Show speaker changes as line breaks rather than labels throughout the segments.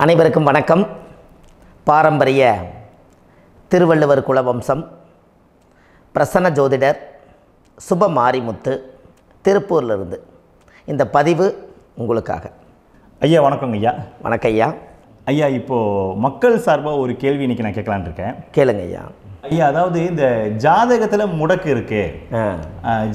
அனைவருக்கும் வணக்கம். பாரம்பரிய திருவள்ளுவர் குலவம்சம் பிரசன்ன ஜோதிடர் சுப மாரிமுத்து திருப்பூரிலிருந்து இந்த பதிவு உங்களுக்காக.
ஐயா வணக்கங்க ஐயா.
வணக்கம் ஐயா.
ஐயா இப்போது மக்கள் சார்பாக ஒரு கேள்வி இன்றைக்கி நான் கேட்கலான்னு இருக்கேன்.
கேளுங்க ஐயா.
ஐயா அதாவது இந்த ஜாதகத்தில் முடக்கு இருக்கு,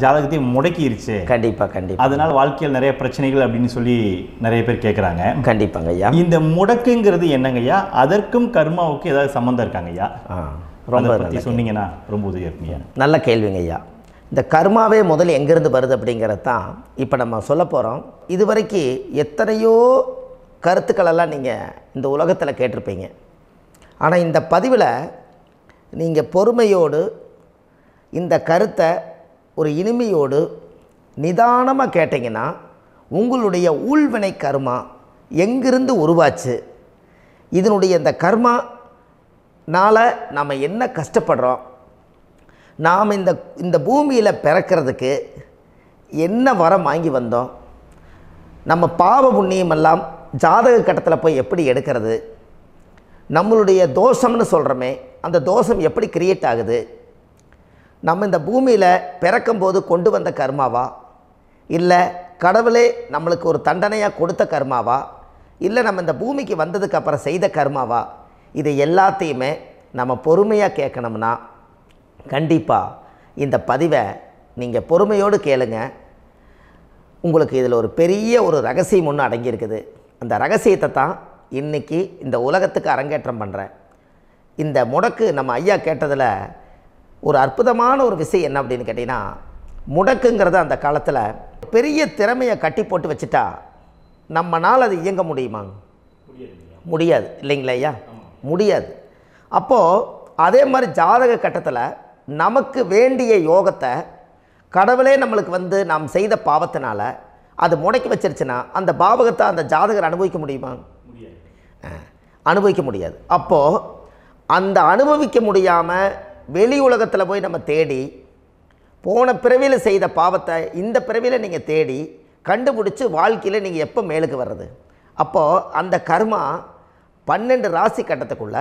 ஜாதகத்தையும் முடக்கிருச்சு,
கண்டிப்பாக
அதனால் வாழ்க்கையில் நிறைய பிரச்சனைகள் அப்படின்னு சொல்லி நிறைய பேர் கேட்குறாங்க.
கண்டிப்பாங்க ஐயா.
இந்த முடக்குங்கிறது என்னங்க ஐயா? அதற்கும் கர்மாவுக்கு ஏதாவது சம்மந்தம் இருக்காங்க ஐயா? ரொம்ப பற்றி சொன்னீங்கன்னா ரொம்ப உதவியாக இருக்குங்க.
நல்ல கேள்விங்க ஐயா. இந்த கர்மாவே முதல் எங்கேருந்து வருது அப்படிங்கிறது தான் இப்போ நம்ம சொல்ல போகிறோம். இது வரைக்கும் எத்தனையோ கருத்துக்களெல்லாம் நீங்கள் இந்த உலகத்தில் கேட்டிருப்பீங்க. ஆனால் இந்த பதிவில் நீங்கள் பொறுமையோடு இந்த கருத்தை ஒரு இனிமையோடு நிதானமாக கேட்டிங்கன்னா உங்களுடைய ஊழ்வினை கர்மா எங்கிருந்து உருவாச்சு, இதனுடைய இந்த கர்மானால் நாம் என்ன கஷ்டப்படுறோம், நாம் இந்த பூமியில் பிறக்கிறதுக்கு என்ன வரம் வாங்கி வந்தோம், நம்ம பாவ புண்ணியமெல்லாம் ஜாதக கட்டத்தில் போய் எப்படி எடுக்கிறது, நம்மளுடைய தோஷம்னு சொல்கிறோமே அந்த தோஷம் எப்படி கிரியேட் ஆகுது, நம்ம இந்த பூமியில் பிறக்கும்போது கொண்டு வந்த கர்மாவா, இல்லை கடவுளே நம்மளுக்கு ஒரு தண்டனையாக கொடுத்த கர்மாவா, இல்லை நம்ம இந்த பூமிக்கு வந்ததுக்கு அப்புறம் செய்த கர்மாவா, இது எல்லாத்தையுமே நம்ம பொறுமையாக கேட்கணும்னா கண்டிப்பாக இந்த பதிவை நீங்கள் பொறுமையோடு கேளுங்க. உங்களுக்கு இதில் ஒரு பெரிய ஒரு ரகசியம் ஒன்று அடங்கியிருக்குது. அந்த ரகசியத்தை தான் இன்றைக்கி இந்த உலகத்துக்கு அரங்கேற்றம் பண்ணுறேன். இந்த முடக்கு நம்ம ஐயா கேட்டதில் ஒரு அற்புதமான ஒரு விஷயம் என்ன அப்படின்னு கேட்டிங்கன்னா, முடக்குங்கிறது அந்த காலத்தில் பெரிய திறமையை கட்டி போட்டு வச்சுட்டா நம்மனால் அது இயங்க முடியுமா? முடியாது இல்லைங்களா ஐயா? முடியாது. அப்போது அதே மாதிரி ஜாதக கட்டத்தில் நமக்கு வேண்டிய யோகத்தை கடவுளே நம்மளுக்கு நாம் செய்த பாவத்தினால அது முடக்கி வச்சிருச்சுன்னா அந்த பாவகத்தை அந்த ஜாதகர் அனுபவிக்க முடியுமா? அனுபவிக்க முடியாது. அப்போது அந்த அனுபவிக்க முடியாமல் வெளி உலகத்தில் போய் நம்ம தேடி போன பிறவியில் செய்த பாவத்தை இந்த பிறவியில் நீங்கள் தேடி கண்டுபிடிச்சி வாழ்க்கையில் நீங்கள் எப்போ மேலுக்கு வர்றது? அப்போது அந்த கர்மா 12 ராசி கட்டத்துக்குள்ள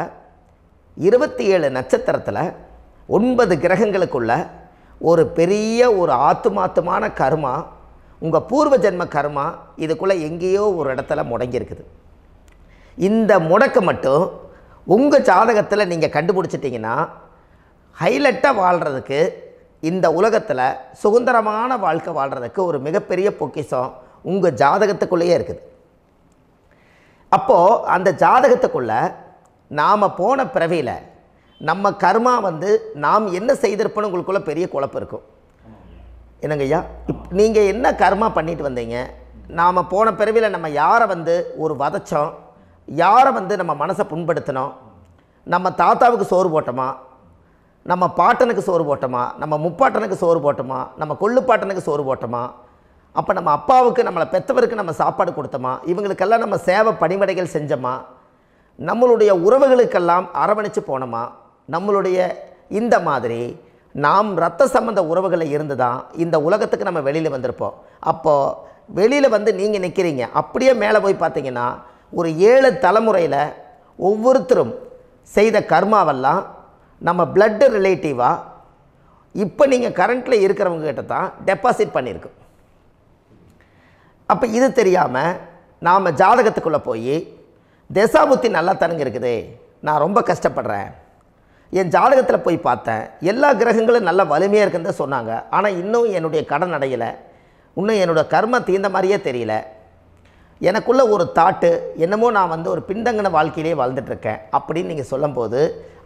27 நட்சத்திரத்தில் 9 கிரகங்களுக்குள்ள ஒரு பெரிய ஒரு ஆத்துமாத்துமான கர்மா, உங்கள் பூர்வ ஜென்ம கர்மா இதுக்குள்ளே எங்கேயோ ஒரு இடத்துல முடங்கியிருக்குது. இந்த முடக்கை மட்டும் உங்கள் ஜாதகத்தில் நீங்கள் கண்டுபிடிச்சிட்டிங்கன்னா ஹைலைட்டாக வாழ்கிறதுக்கு, இந்த உலகத்தில் சுதந்திரமான வாழ்க்கை வாழ்கிறதுக்கு ஒரு மிகப்பெரிய பொக்கிஷம் உங்கள் ஜாதகத்துக்குள்ளேயே இருக்குது. அப்போது அந்த ஜாதகத்துக்குள்ளே நாம் போன பிறவியில் நம்ம கர்மா நாம் என்ன செய்திருப்போன்னு உங்களுக்குள்ளே பெரிய குழப்பம் இருக்கும். என்னங்க ஐயா, நீங்கள் என்ன கர்மா பண்ணிட்டு வந்தீங்க, நாம் போன பிறவியில் நம்ம யாரை ஒரு வதச்சோம், யாரை நம்ம மனசை புண்படுத்தினோம், நம்ம தாத்தாவுக்கு சோறு போட்டோமா, நம்ம பாட்டனுக்கு சோறு போட்டோமா, நம்ம முப்பாட்டனுக்கு சோறு போட்டோமா, நம்ம கொள்ளுப்பாட்டனுக்கு சோறு போட்டோமா, அப்போ நம்ம அப்பாவுக்கு நம்மளை பெற்றவருக்கு நம்ம சாப்பாடு கொடுத்தோமா, இவங்களுக்கெல்லாம் நம்ம சேவை பணிவிடைகள் செஞ்சோமா, நம்மளுடைய உறவுகளுக்கெல்லாம் அரவணைச்சு போனோமா, நம்மளுடைய இந்த மாதிரி நாம் இரத்த சம்பந்த உறவுகளில் இருந்து தான் இந்த உலகத்துக்கு நம்ம வெளியில் வந்திருப்போம். அப்போது வெளியில் நீங்கள் நிற்கிறீங்க, அப்படியே மேலே போய் பார்த்தீங்கன்னா ஒரு 7 தலைமுறையில் ஒவ்வொருத்தரும் செய்த கர்மாவெல்லாம் நம்ம பிளட்டு ரிலேட்டிவாக இப்போ நீங்கள் கரண்ட்டில் இருக்கிறவங்ககிட்ட தான் டெபாசிட் பண்ணியிருக்கோம். அப்போ இது தெரியாமல் நாம் ஜாதகத்துக்குள்ளே போய் தசாபுத்தி நல்லா தனுங்க இருக்குது, நான் ரொம்ப கஷ்டப்படுறேன், என் ஜாதகத்தில் போய் பார்த்தேன் எல்லா கிரகங்களும் நல்ல வலிமையாக இருக்குன்னு சொன்னாங்க, ஆனால் இன்னும் என்னுடைய கடன் அடையலை, இன்னும் என்னோடய கர்ம தீர்ந்த மாதிரியே தெரியல, எனக்குள்ள ஒரு தாட்டு என்னமோ நான் ஒரு பின்தங்கின வாழ்க்கையிலே வாழ்ந்துட்டுருக்கேன் அப்படின்னு நீங்கள் சொல்லும்போது,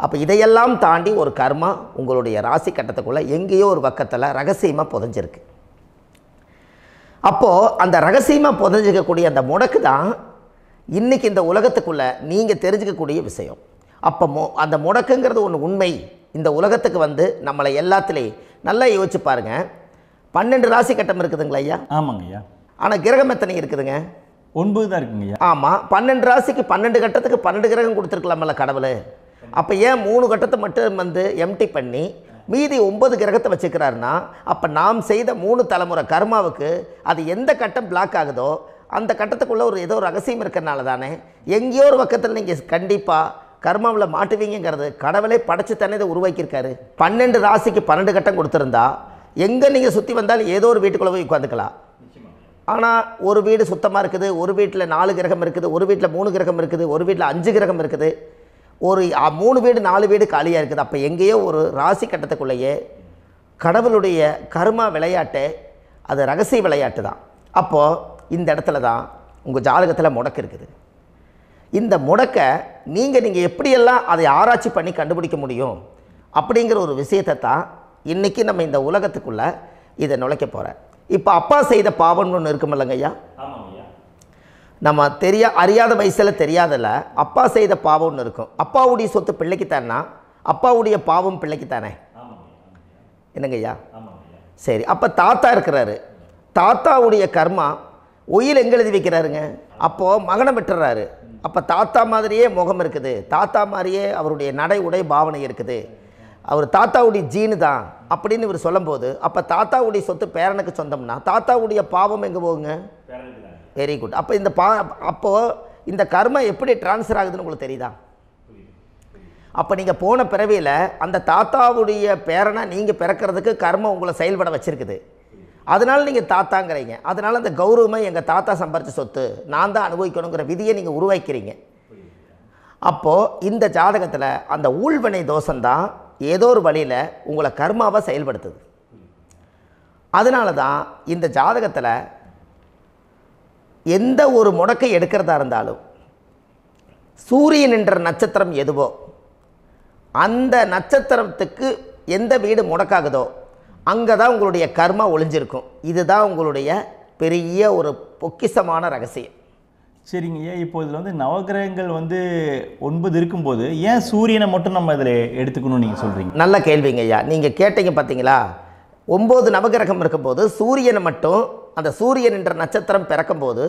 அப்போ இதையெல்லாம் தாண்டி ஒரு கர்மா உங்களுடைய ராசி கட்டத்துக்குள்ளே எங்கேயோ ஒரு பக்கத்தில் ரகசியமாக புதைஞ்சிருக்கு. அப்போது அந்த ரகசியமாக புதைஞ்சிக்கக்கூடிய அந்த முடக்கு தான் இன்றைக்கி இந்த உலகத்துக்குள்ளே நீங்கள் தெரிஞ்சுக்கக்கூடிய விஷயம். அப்போ அந்த முடக்குங்கிறது ஒன்று உண்மை. இந்த உலகத்துக்கு நம்மளை எல்லாத்துலேயும் நல்லா யோசிச்சு பாருங்கள். 12 ராசி கட்டம் இருக்குதுங்களா ஐயா?
ஆமாங்க ஐயா.
ஆனால் கிரகம் எத்தனை இருக்குதுங்க?
9 தான் இருக்குங்க ஐயா.
ஆமாம், 12 ராசிக்கு 12 கட்டத்துக்கு 12 கிரகம் கொடுத்துருக்கலாமல்ல கடவுள். அப்போ ஏன் 3 கட்டத்தை மட்டும் எம்டி பண்ணி மீதி 9 கிரகத்தை வச்சுக்கிறாருன்னா, அப்போ நாம் செய்த 3 தலைமுறை கர்மாவுக்கு அது எந்த கட்டம் பிளாக் ஆகுதோ அந்த கட்டத்துக்குள்ளே ஏதோ ஒரு ரகசியம் இருக்கிறனால தானே எங்கேயோ ஒரு பக்கத்தில் நீங்கள் கண்டிப்பாக கர்மாவில் மாட்டுவீங்கிறது கடவுளே படைச்சு தானே இதை உருவாக்கியிருக்காரு. 12 ராசிக்கு 12 கட்டம் கொடுத்துருந்தா எங்கே நீங்கள் சுற்றி வந்தாலும் ஏதோ ஒரு வீட்டுக்குள்ளே போய் உட்காந்துக்கலாம். ஆனால் ஒரு வீடு சுத்தமாக இருக்குது, ஒரு வீட்டில் 4 கிரகம் இருக்குது, ஒரு வீட்டில் 3 கிரகம் இருக்குது, ஒரு வீட்டில் 5 கிரகம் இருக்குது, ஒரு 3 வீடு 4 வீடு காலியாக இருக்குது. அப்போ எங்கேயோ ஒரு ராசி கட்டத்துக்குள்ளேயே கடவுளுடைய கர்மா விளையாட்டு, அது ரகசிய விளையாட்டு தான். அப்போது இந்த இடத்துல தான் உங்கள் ஜாதகத்தில் முடக்கு இருக்குது. இந்த முடக்கை நீங்கள் எப்படியெல்லாம் அதை ஆராய்ச்சி பண்ணி கண்டுபிடிக்க முடியும் அப்படிங்கிற ஒரு விஷயத்தை தான் இன்றைக்கி நம்ம இந்த உலகத்துக்குள்ளே இதை நுழைக்க போகிறேன். இப்போ அப்பா செய்த பாவம்னு ஒன்று இருக்குமில்லங்க ஐயா, நம்ம அறியாத வயசில் தெரியாதில்ல, அப்பா செய்த பாவம் ஒன்று இருக்கும். அப்பாவுடைய சொத்து பிள்ளைக்குத்தானா, அப்பாவுடைய பாவம் பிள்ளைக்குத்தானே, என்னங்க ஐயா? சரி, அப்போ தாத்தா இருக்கிறாரு, தாத்தாவுடைய கர்மா உயில் எங்கே எழுதி வைக்கிறாருங்க? அப்போது மகனை விட்டுறாரு. அப்போ தாத்தா மாதிரியே முகம் இருக்குது, தாத்தா மாதிரியே அவருடைய நடை உடை பாவனை இருக்குது, அவர் தாத்தாவுடைய ஜீனு தான் அப்படின்னு இவர் சொல்லும்போது, அப்போ தாத்தாவுடைய சொத்து பேரனுக்கு சொந்தம்னா தாத்தாவுடைய பாவம் எங்கே போகுங்க? Very good. அப்போ அப்போது இந்த கர்மா எப்படி டிரான்ஸ்ஃபர் ஆகுதுன்னு உங்களுக்கு தெரியுதா? அப்போ நீங்கள் போன பிறவியில் அந்த தாத்தாவுடைய பேரனை நீங்கள் பிறக்கிறதுக்கு கர்மம் உங்களை செயல்பட வச்சுருக்குது. அதனால் நீங்கள் தாத்தாங்கிறீங்க. அதனால் அந்த கௌரவமை எங்கள் தாத்தா சம்பாரித்த சொத்து நான் தான் அனுபவிக்கணுங்கிற விதியை நீங்கள் உருவாக்கிறீங்க. அப்போது இந்த ஜாதகத்தில் அந்த ஊழ்வினை தோஷந்தான் ஏதோ ஒரு வழியில் உங்களை கர்மாவை செயல்படுத்துது. அதனால தான் இந்த ஜாதகத்தில் எந்த ஒரு முடக்கை எடுக்கிறதா இருந்தாலும் சூரியன் என்ற நட்சத்திரம் எதுவோ அந்த நட்சத்திரத்துக்கு எந்த வீடு முடக்காகுதோ அங்கே தான் உங்களுடைய கர்மா ஒளிஞ்சிருக்கும். இதுதான் உங்களுடைய பெரிய ஒரு பொக்கிஷமான ரகசியம்.
சரிங்க ஐயா, இப்போ இதில் நவகிரகங்கள் 9 இருக்கும்போது ஏன் சூரியனை மட்டும் நம்ம இதில் எடுத்துக்கணும்னு நீங்கள் சொல்கிறீங்க?
நல்ல கேள்விங்க ஐயா. நீங்கள் கேட்டீங்க பார்த்தீங்களா, 9 நவகிரகம் இருக்கும்போது சூரியனை மட்டும், அந்த சூரியன் என்ற நட்சத்திரம் பிறக்கும்போது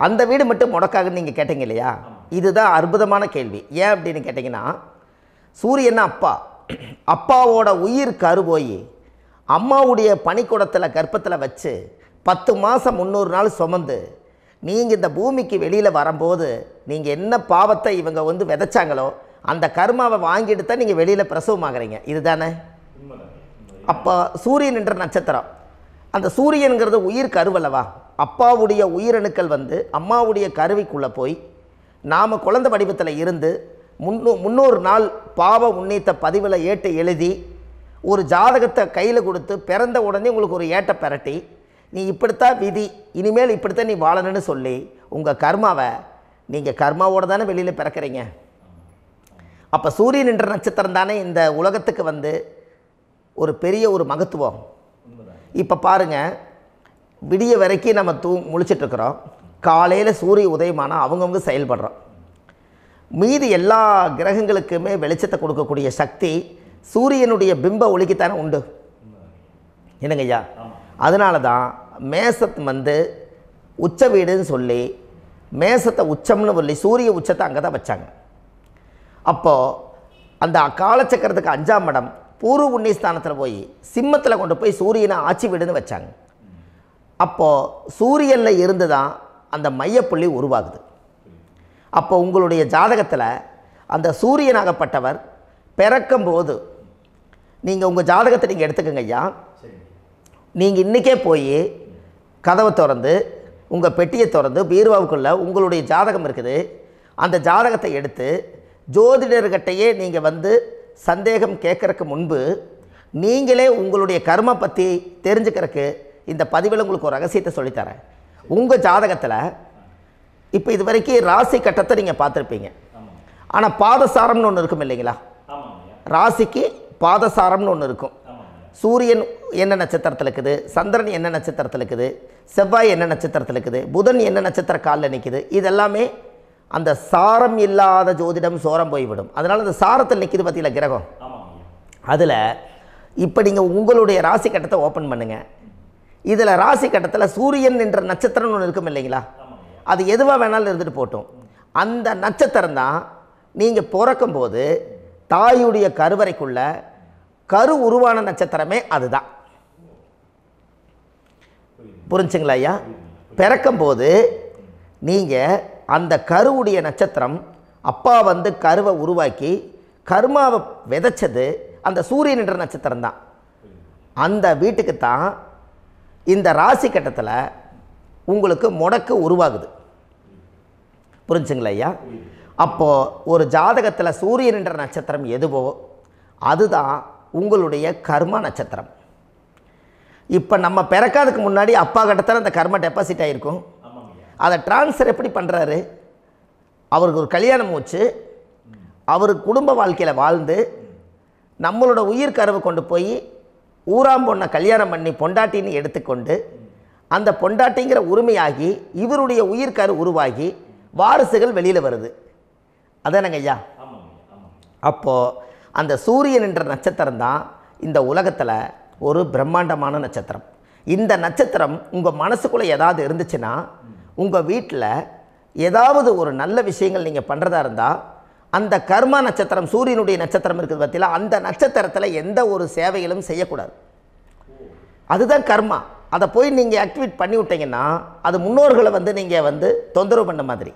அந்த வீடு மட்டும் முடக்காகுன்னு நீங்கள் கேட்டீங்க இல்லையா? இதுதான் அற்புதமான கேள்வி. ஏன் அப்படின்னு கேட்டிங்கன்னா, சூரியன்னா அப்பா, அப்பாவோட உயிர் கரு போய் அம்மாவுடைய பனிக்கூடத்தில் கர்ப்பத்தில் வச்சு 10 மாதம் 300 நாள் சுமந்து நீங்கள் இந்த பூமிக்கு வெளியில் வரும்போது நீங்கள் என்ன பாவத்தை இவங்க விதைச்சாங்களோ அந்த கர்மாவை வாங்கிட்டு தான் நீங்கள் வெளியில் பிரசவமாகறீங்க. இதுதானே? அப்போ சூரியன் என்ற நட்சத்திரம், அந்த சூரியனுங்கிறது உயிர் கருவல்லவா, அப்பாவுடைய உயிரணுக்கள் அம்மாவுடைய கருவிக்குள்ளே போய் நாம் குழந்தை வடிவத்தில் இருந்து 300 நாள் பாவ உன்னித்த பதிவில் ஏட்டை எழுதி ஒரு ஜாதகத்தை கையில் கொடுத்து பிறந்த உடனே உங்களுக்கு ஒரு ஏட்டை பெரட்டி நீ இப்படித்தான் விதி, இனிமேல் இப்படித்தான் நீ வாழணும்னு சொல்லி உங்கள் கர்மாவை நீங்கள் கர்மாவோடு தானே வெளியில் பிறக்கிறீங்க. அப்போ சூரியன் என்ற நட்சத்திரம் தானே இந்த உலகத்துக்கு ஒரு பெரிய ஒரு மகத்துவம். இப்போ பாருங்கள், விடிய வரைக்கும் நம்ம முழிச்சிட்ருக்குறோம், காலையில் சூரிய உதயமானால் அவங்கவுங்க செயல்படுறோம். மீதி எல்லா கிரகங்களுக்குமே வெளிச்சத்தை கொடுக்கக்கூடிய சக்தி சூரியனுடைய பிம்ப ஒளிக்குத்தானே உண்டு, என்னங்க ஐயா? அதனால தான் மேசத்து உச்ச வீடுன்னு சொல்லி மேசத்தை உச்சம்னு சொல்லி சூரிய உச்சத்தை அங்கே தான் வச்சாங்க. அப்போது அந்த காலச்சக்கரத்துக்கு 5ஆம் இடம் பூர்வ புண்ணியஸ்தானத்தில் போய் சிம்மத்தில் கொண்டு போய் சூரியனை ஆட்சி வீடுன்னு வச்சாங்க. அப்போது சூரியனில் இருந்து தான் அந்த மையப்புள்ளி உருவாகுது. அப்போ உங்களுடைய ஜாதகத்தில் அந்த சூரியனாகப்பட்டவர் பிறக்கும்போது நீங்கள் உங்கள் ஜாதகத்தை நீங்கள் எடுத்துக்கங்க ஐயா. நீங்கள் இன்றைக்கே போய் கதவை திறந்து உங்கள் பெட்டியை திறந்து பீர்வாவுக்குள்ளே உங்களுடைய ஜாதகம் இருக்குது, அந்த ஜாதகத்தை எடுத்து ஜோதிடர்கிட்டையே நீங்கள் சந்தேகம் கேட்குறக்கு முன்பு நீங்களே உங்களுடைய கர்ம பற்றி தெரிஞ்சுக்கிறதுக்கு இந்த பதிவில் உங்களுக்கு ஒரு ரகசியத்தை சொல்லித்தரேன். உங்கள் ஜாதகத்தில் இப்போ இது வரைக்கும் ராசி கட்டத்தை நீங்கள் பார்த்துருப்பீங்க, ஆனால் பாதசாரம்னு ஒன்று இருக்கும் இல்லைங்களா? ராசிக்கு பாதசாரம்னு ஒன்று இருக்கும். சூரியன் என்ன நட்சத்திரத்தில் இருக்குது, சந்திரன் என்ன நட்சத்திரத்தில் இருக்குது, செவ்வாய் என்ன நட்சத்திரத்தில் இருக்குது, புதன் என்ன நட்சத்திர காலில் நிற்குது, இதெல்லாமே அந்த சாரம் இல்லாத ஜோதிடம் சோரம் போய்விடும். அதனால் அந்த சாரத்தில் நிற்கிது பார்த்தீங்களா கிரகம், அதில் இப்போ நீங்கள் உங்களுடைய ராசி கட்டத்தை ஓப்பன் பண்ணுங்கள். இதில் ராசி கட்டத்தில் சூரியன் என்ற நட்சத்திரம்னு ஒன்று இருக்கும் இல்லைங்களா? அது எதுவாக வேணாலும் இருந்துட்டு போட்டோம். அந்த நட்சத்திரம் தான் நீங்கள் பிறக்கும்போது தாயுடைய கருவறைக்குள்ள கரு உருவான நட்சத்திரமே அதுதான். புரிஞ்சுங்களா ஐயா? பிறக்கும்போது நீங்கள் அந்த கருவுடைய நட்சத்திரம் அப்பா வந்து கருவை உருவாக்கி கர்மாவை விதைச்சது அந்த சூரியன் என்ற நட்சத்திரம் தான். அந்த வீட்டுக்கு தான் இந்த ராசி கட்டத்தில் உங்களுக்கு முடக்கு உருவாகுது. புரிஞ்சுங்களா ஐயா? அப்போது ஒரு ஜாதகத்தில் சூரியன் என்ற நட்சத்திரம் எதுவோ அதுதான் உங்களுடைய கர்ம நட்சத்திரம். இப்போ நம்ம பிறக்காதுக்கு முன்னாடி அப்பா கட்டத்தில் அந்த கர்ம டெபாசிட் ஆகிருக்கும். அதை ட்ரான்ஸ்ஃபர் எப்படி பண்ணுறாரு? அவருக்கு ஒரு கல்யாணம் மூச்சு, அவர் குடும்ப வாழ்க்கையில் வாழ்ந்து நம்மளோட உயிர் கருவை கொண்டு போய் ஊராம் பொண்ணை கல்யாணம் பண்ணி பொண்டாட்டின்னு எடுத்துக்கொண்டு அந்த பொண்டாட்டிங்கிற உரிமையாகி இவருடைய உயிர் கரு உருவாகி வாரிசுகள் வெளியில் வருது. அதானங்க ஐயா? அப்போது அந்த சூரியன் என்ற நட்சத்திரம் தான் இந்த உலகத்தில் ஒரு பிரம்மாண்டமான நட்சத்திரம். இந்த நட்சத்திரம் உங்கள் மனசுக்குள்ளே ஏதாவது இருந்துச்சுன்னா உங்கள் வீட்டில் ஏதாவது ஒரு நல்ல விஷயங்கள் நீங்கள் பண்ணுறதா இருந்தால் அந்த கர்மா நட்சத்திரம் சூரியனுடைய நட்சத்திரம் இருக்குது பார்த்தீங்களா, அந்த நட்சத்திரத்தில் எந்த ஒரு சேவைகளும் செய்யக்கூடாது. அதுதான் கர்மா. அதை போய் நீங்கள் ஆக்டிவேட் பண்ணி விட்டீங்கன்னா அது முன்னோர்களை வந்து நீங்கள் வந்து தொந்தரவு பண்ண மாதிரி.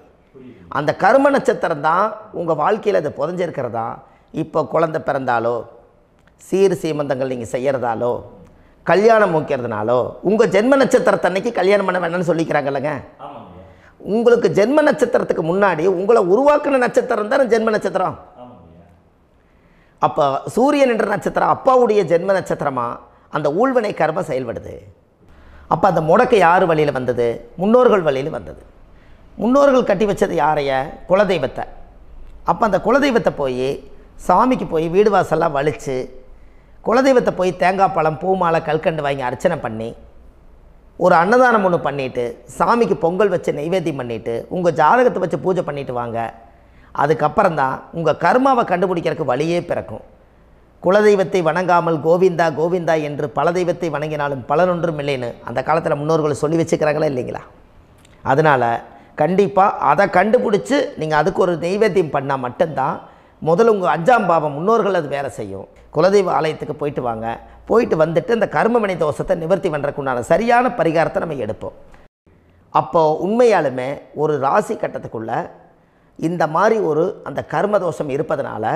அந்த கர்ம நட்சத்திரம் தான் உங்கள் வாழ்க்கையில் அது புதஞ்சிருக்கிறதா. இப்போ குழந்தை பிறந்தாலோ சீர் சீமந்தங்கள் நீங்கள் செய்கிறதாலோ கல்யாணம் முக்கிறதுனாலோ உங்கள் ஜென்ம நட்சத்திரத்தன்னைக்கு கல்யாணம் பண்ண வேணாம்னு சொல்லிக்கிறாங்கல்லங்க. உங்களுக்கு ஜென்ம நட்சத்திரத்துக்கு முன்னாடி உங்களை உருவாக்குன நட்சத்திரம் தான் ஜென்ம நட்சத்திரம். அப்போ சூரியன் என்ற நட்சத்திரம் அப்பாவுடைய ஜென்ம நட்சத்திரமாக அந்த ஊழ்வினை கர்மம் செயல்படுது. அப்போ அந்த முடக்கு யார் வழியில் வந்தது? முன்னோர்கள் வழியில் வந்தது. முன்னோர்கள் கட்டி வச்சது யாரைய? குலதெய்வத்தை. அப்போ அந்த குலதெய்வத்தை போய் சாமிக்கு போய் வீடு வாசல்லாம் வலித்து குலதெய்வத்தை போய் தேங்காய் பழம் பூ மாலை கல்கண்டு வாங்கி அர்ச்சனை பண்ணி ஒரு அன்னதானம் ஒன்று பண்ணிவிட்டு சாமிக்கு பொங்கல் வச்சு நைவேத்தியம் பண்ணிவிட்டு உங்கள் ஜாதகத்தை வச்சு பூஜை பண்ணிவிட்டு வாங்க. அதுக்கப்புறம் தான் உங்கள் கர்மாவை கண்டுபிடிக்கிறதுக்கு வழியே பிறக்கும். குலதெய்வத்தை வணங்காமல் கோவிந்தா கோவிந்தா என்று பல தெய்வத்தை வணங்கினாலும் பலனொன்றும் இல்லைன்னு அந்த காலத்தில் முன்னோர்கள் சொல்லி வச்சுக்கிறாங்களா இல்லைங்களா? அதனால் கண்டிப்பாக அதை கண்டுபிடிச்சி நீங்கள் அதுக்கு ஒரு நைவேத்தியம் பண்ணால் மட்டும்தான் முதல்ல உங்கள் 5ஆம் பாவம் முன்னோர்கள் அது வேலை செய்யும். குலதெய்வ ஆலயத்துக்கு போயிட்டு வாங்க. போயிட்டு வந்துட்டு இந்த கர்மவினை தோஷத்தை நிவர்த்தி பண்ணுறதுக்குண்டான சரியான பரிகாரத்தை நம்ம எடுப்போம். அப்போது உண்மையாலுமே ஒரு ராசி கட்டத்துக்குள்ளே இந்த மாதிரி ஒரு அந்த கர்ம தோஷம் இருப்பதனால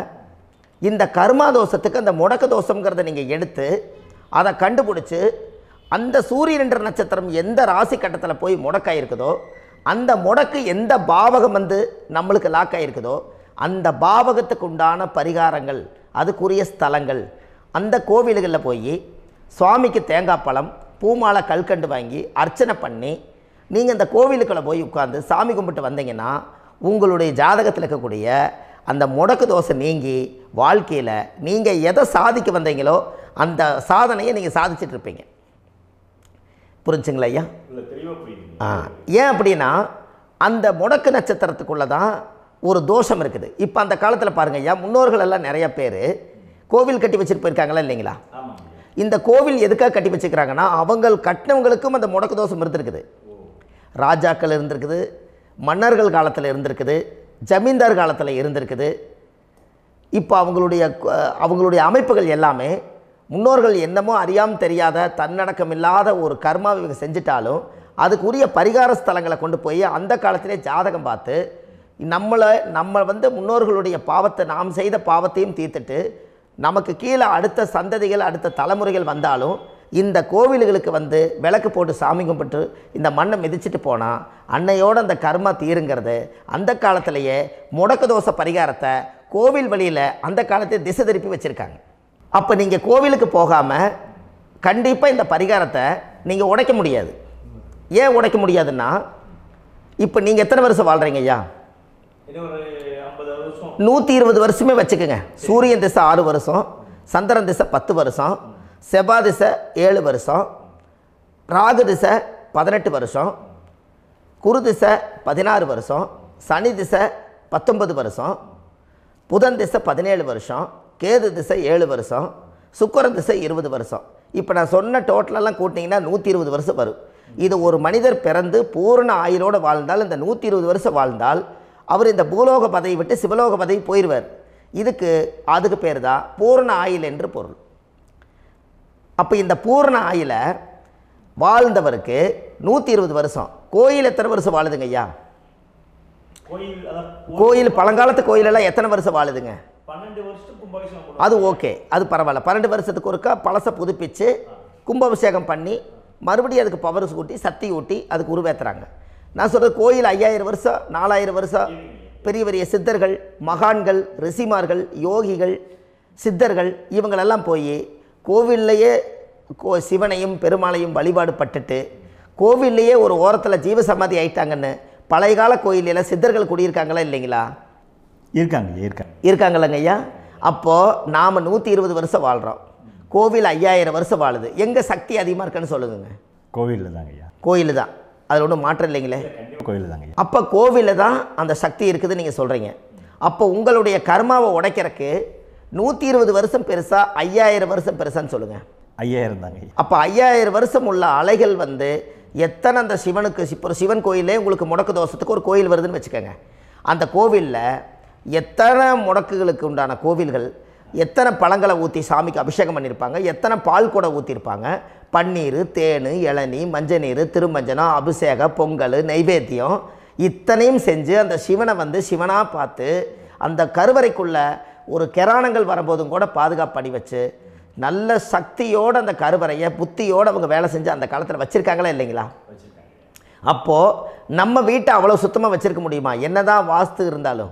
இந்த கர்மா தோஷத்துக்கு அந்த முடக்க தோஷங்கிறத நீங்கள் எடுத்து அதை கண்டுபிடிச்சி அந்த சூரியன் என்ற நட்சத்திரம் எந்த ராசி கட்டத்தில் போய் முடக்காயிருக்குதோ அந்த முடக்கு எந்த பாவகம் வந்து நம்மளுக்கு லாக் ஆகிருக்குதோ அந்த பாவகத்துக்கு உண்டான பரிகாரங்கள் அதுக்குரிய ஸ்தலங்கள் அந்த கோவில்களில் போய் சுவாமிக்கு தேங்காய் பழம் பூமாலை கல்கண்டு வாங்கி அர்ச்சனை பண்ணி நீங்கள் அந்த கோவிலுக்குள்ளே போய் உட்காந்து சாமி கும்பிட்டு வந்தீங்கன்னா உங்களுடைய ஜாதகத்தில் இருக்கக்கூடிய அந்த முடக்கு தோசை நீங்கி வாழ்க்கையில் நீங்கள் எதை சாதிக்க வந்தீங்களோ அந்த சாதனையை நீங்கள் சாதிச்சிட்ருப்பீங்க. புரிஞ்சுங்களா ஐயா? ஏன் அப்படின்னா அந்த முடக்கு நட்சத்திரத்துக்குள்ளே தான் ஒரு தோஷம் இருக்குது. இப்போ அந்த காலத்தில் பாருங்கள் ஐயா, முன்னோர்கள் எல்லாம் நிறைய பேர் கோவில் கட்டி வச்சுட்டு போயிருக்காங்களா இல்லைங்களா? இந்த கோவில் எதுக்காக கட்டி வச்சுக்கிறாங்கன்னா அவங்க கட்டினவங்களுக்கும் அந்த முடக்கு தோஷம் இருந்திருக்குது. ராஜாக்கள் இருந்திருக்குது, மன்னர்கள் காலத்தில் இருந்திருக்குது, ஜமீன்தார் காலத்தில் இருந்திருக்குது. இப்போ அவங்களுடைய அமைப்புகள் எல்லாமே முன்னோர்கள் என்னமோ அறியாமல் தெரியாத தன்னடக்கம் இல்லாத ஒரு கர்மாவை இவங்க செஞ்சிட்டாலும் அதுக்குரிய பரிகார ஸ்தலங்களை கொண்டு போய் அந்த காலத்திலே ஜாதகம் பார்த்து நம்ம வந்து முன்னோர்களுடைய பாவத்தை நாம் செய்த பாவத்தையும் தீர்த்துட்டு நமக்கு கீழே அடுத்த சந்ததிகள் அடுத்த தலைமுறைகள் வந்தாலும் இந்த கோவில்களுக்கு வந்து விளக்கு போட்டு சாமி கும்பிட்டு இந்த மண்ணை மிதிச்சிட்டு போனால் அன்னையோடு அந்த கர்மா தீருங்கிறது அந்த காலத்திலேயே முடக்க தோசை பரிகாரத்தை கோவில் வழியில் அந்த காலத்தை திசை திருப்பி வச்சுருக்காங்க. அப்போ நீங்கள் கோவிலுக்கு போகாமல் கண்டிப்பாக இந்த பரிகாரத்தை நீங்கள் உடைக்க முடியாது. ஏன் உடைக்க முடியாதுன்னா இப்போ நீங்கள் எத்தனை வருஷம் வாழ்கிறீங்க ஐயா? 120 வருஷமே வச்சுக்கோங்க. சூரியன் திசை 6 வருஷம், சந்திரன் திசை 10 வருஷம், செவ்வாய் திசை 7 வருஷம், ராகு திசை 18 வருஷம், குரு திசை 16 வருஷம், சனி திசை 19 வருஷம், புதன் திசை 17 வருஷம், கேது திசை 7 வருஷம், சுக்கிரன் திசை 20 வருஷம். இப்போ நான் சொன்ன டோட்டலெல்லாம் கூட்டிங்கன்னா 120 வருஷம் வரும். இது ஒரு மனிதர் பிறந்து பூரண ஆயுளோடு வாழ்ந்தால் இந்த 120 வருஷம் வாழ்ந்தால் அவர் இந்த பூலோக பதவி விட்டு சிவலோக பதவி போயிடுவார். அதுக்கு பேர் தான் பூரண ஆயுள் என்று பொருள். அப்போ இந்த பூரண ஆயுளை வாழ்ந்தவருக்கு 120 வருஷம். கோயில் எத்தனை வருஷம் வாழுதுங்க ஐயா? கோயில் பழங்காலத்து கோயிலெல்லாம் எத்தனை வருஷம் வாழுதுங்க?
12 வருஷத்துக்கு கும்பாபிஷேகம்.
அது ஓகே, அது பரவாயில்ல. 12 வருஷத்துக்கு ஒருக்கா பழசை புதுப்பிச்சு கும்பாபிஷேகம் பண்ணி மறுபடியும் அதுக்கு பவர் ஊட்டி சக்தி ஊட்டி அதுக்கு உருவேற்றுறாங்க. நான் சொல்கிறது கோயில் 5000 வருஷம் 4000 வருஷம் பெரிய பெரிய சித்தர்கள், மகான்கள், ரிஷிமார்கள், யோகிகள், சித்தர்கள் இவங்களெல்லாம் போய் கோவில்லையே சிவனையும் பெருமாளையும் வழிபாடு பட்டுட்டு கோவில்லையே ஒரு ஓரத்தில் ஜீவசமாதி ஆயிட்டாங்கன்னு பழைய கால கோயிலில் சித்தர்கள் குடியிருக்காங்களா இல்லைங்களா? இருக்காங்கல்லங்க ஐயா. அப்போது நாம் 120 வருஷம் வாழ்கிறோம், கோவில் 5000 வருஷம் வாழுது. எங்கே சக்தி அதிகமாக இருக்குன்னு சொல்லுங்க?
கோவிலில் தாங்க ஐயா.
கோயில் தான், அதில் ஒன்றும் மாற்றம் இல்லைங்களே.
கோவில் தாங்க.
அப்போ கோவிலில் தான் அந்த சக்தி இருக்குதுன்னு நீங்கள் சொல்கிறீங்க. அப்போ உங்களுடைய கர்மாவை உடைக்கிறதுக்கு 120 வருஷம் பெருசா 5000 வருஷம் பெருசான்னு சொல்லுங்கள்?
5000 தாங்க.
அப்போ 5000 வருஷம் உள்ள அலைகள் வந்து எத்தனை அந்த சிவனுக்கு இப்போ சிவன் கோயிலே உங்களுக்கு முடக்கு தோஷத்துக்கு ஒரு கோயில் வருதுன்னு வச்சுக்கோங்க. அந்த கோவிலில் எத்தனை முடக்குகளுக்கு உண்டான கோவில்கள், எத்தனை பழங்களை ஊற்றி சாமிக்கு அபிஷேகம் பண்ணியிருப்பாங்க, எத்தனை பால் கூட ஊற்றிருப்பாங்க, பன்னீர், தேன், இளநீ, மஞ்சள் நீர், திருமஞ்சனம், அபிஷேகம், பொங்கல், நைவேத்தியம் இத்தனையும் செஞ்சு அந்த சிவனை வந்து சிவனாக பார்த்து அந்த கருவறைக்குள்ள ஒரு கிராணங்கள் வரும்போதும் கூட பாதுகாப்பு பண்ணி வச்சு நல்ல சக்தியோடு அந்த கருவறையை புத்தியோடு அவங்க வேலை செஞ்சு அந்த காலத்தில் வச்சுருக்காங்களா இல்லைங்களா? அப்போது நம்ம வீட்டை அவ்வளோ சுத்தமாக வச்சுருக்க முடியுமா? என்ன தான் வாஸ்து இருந்தாலும்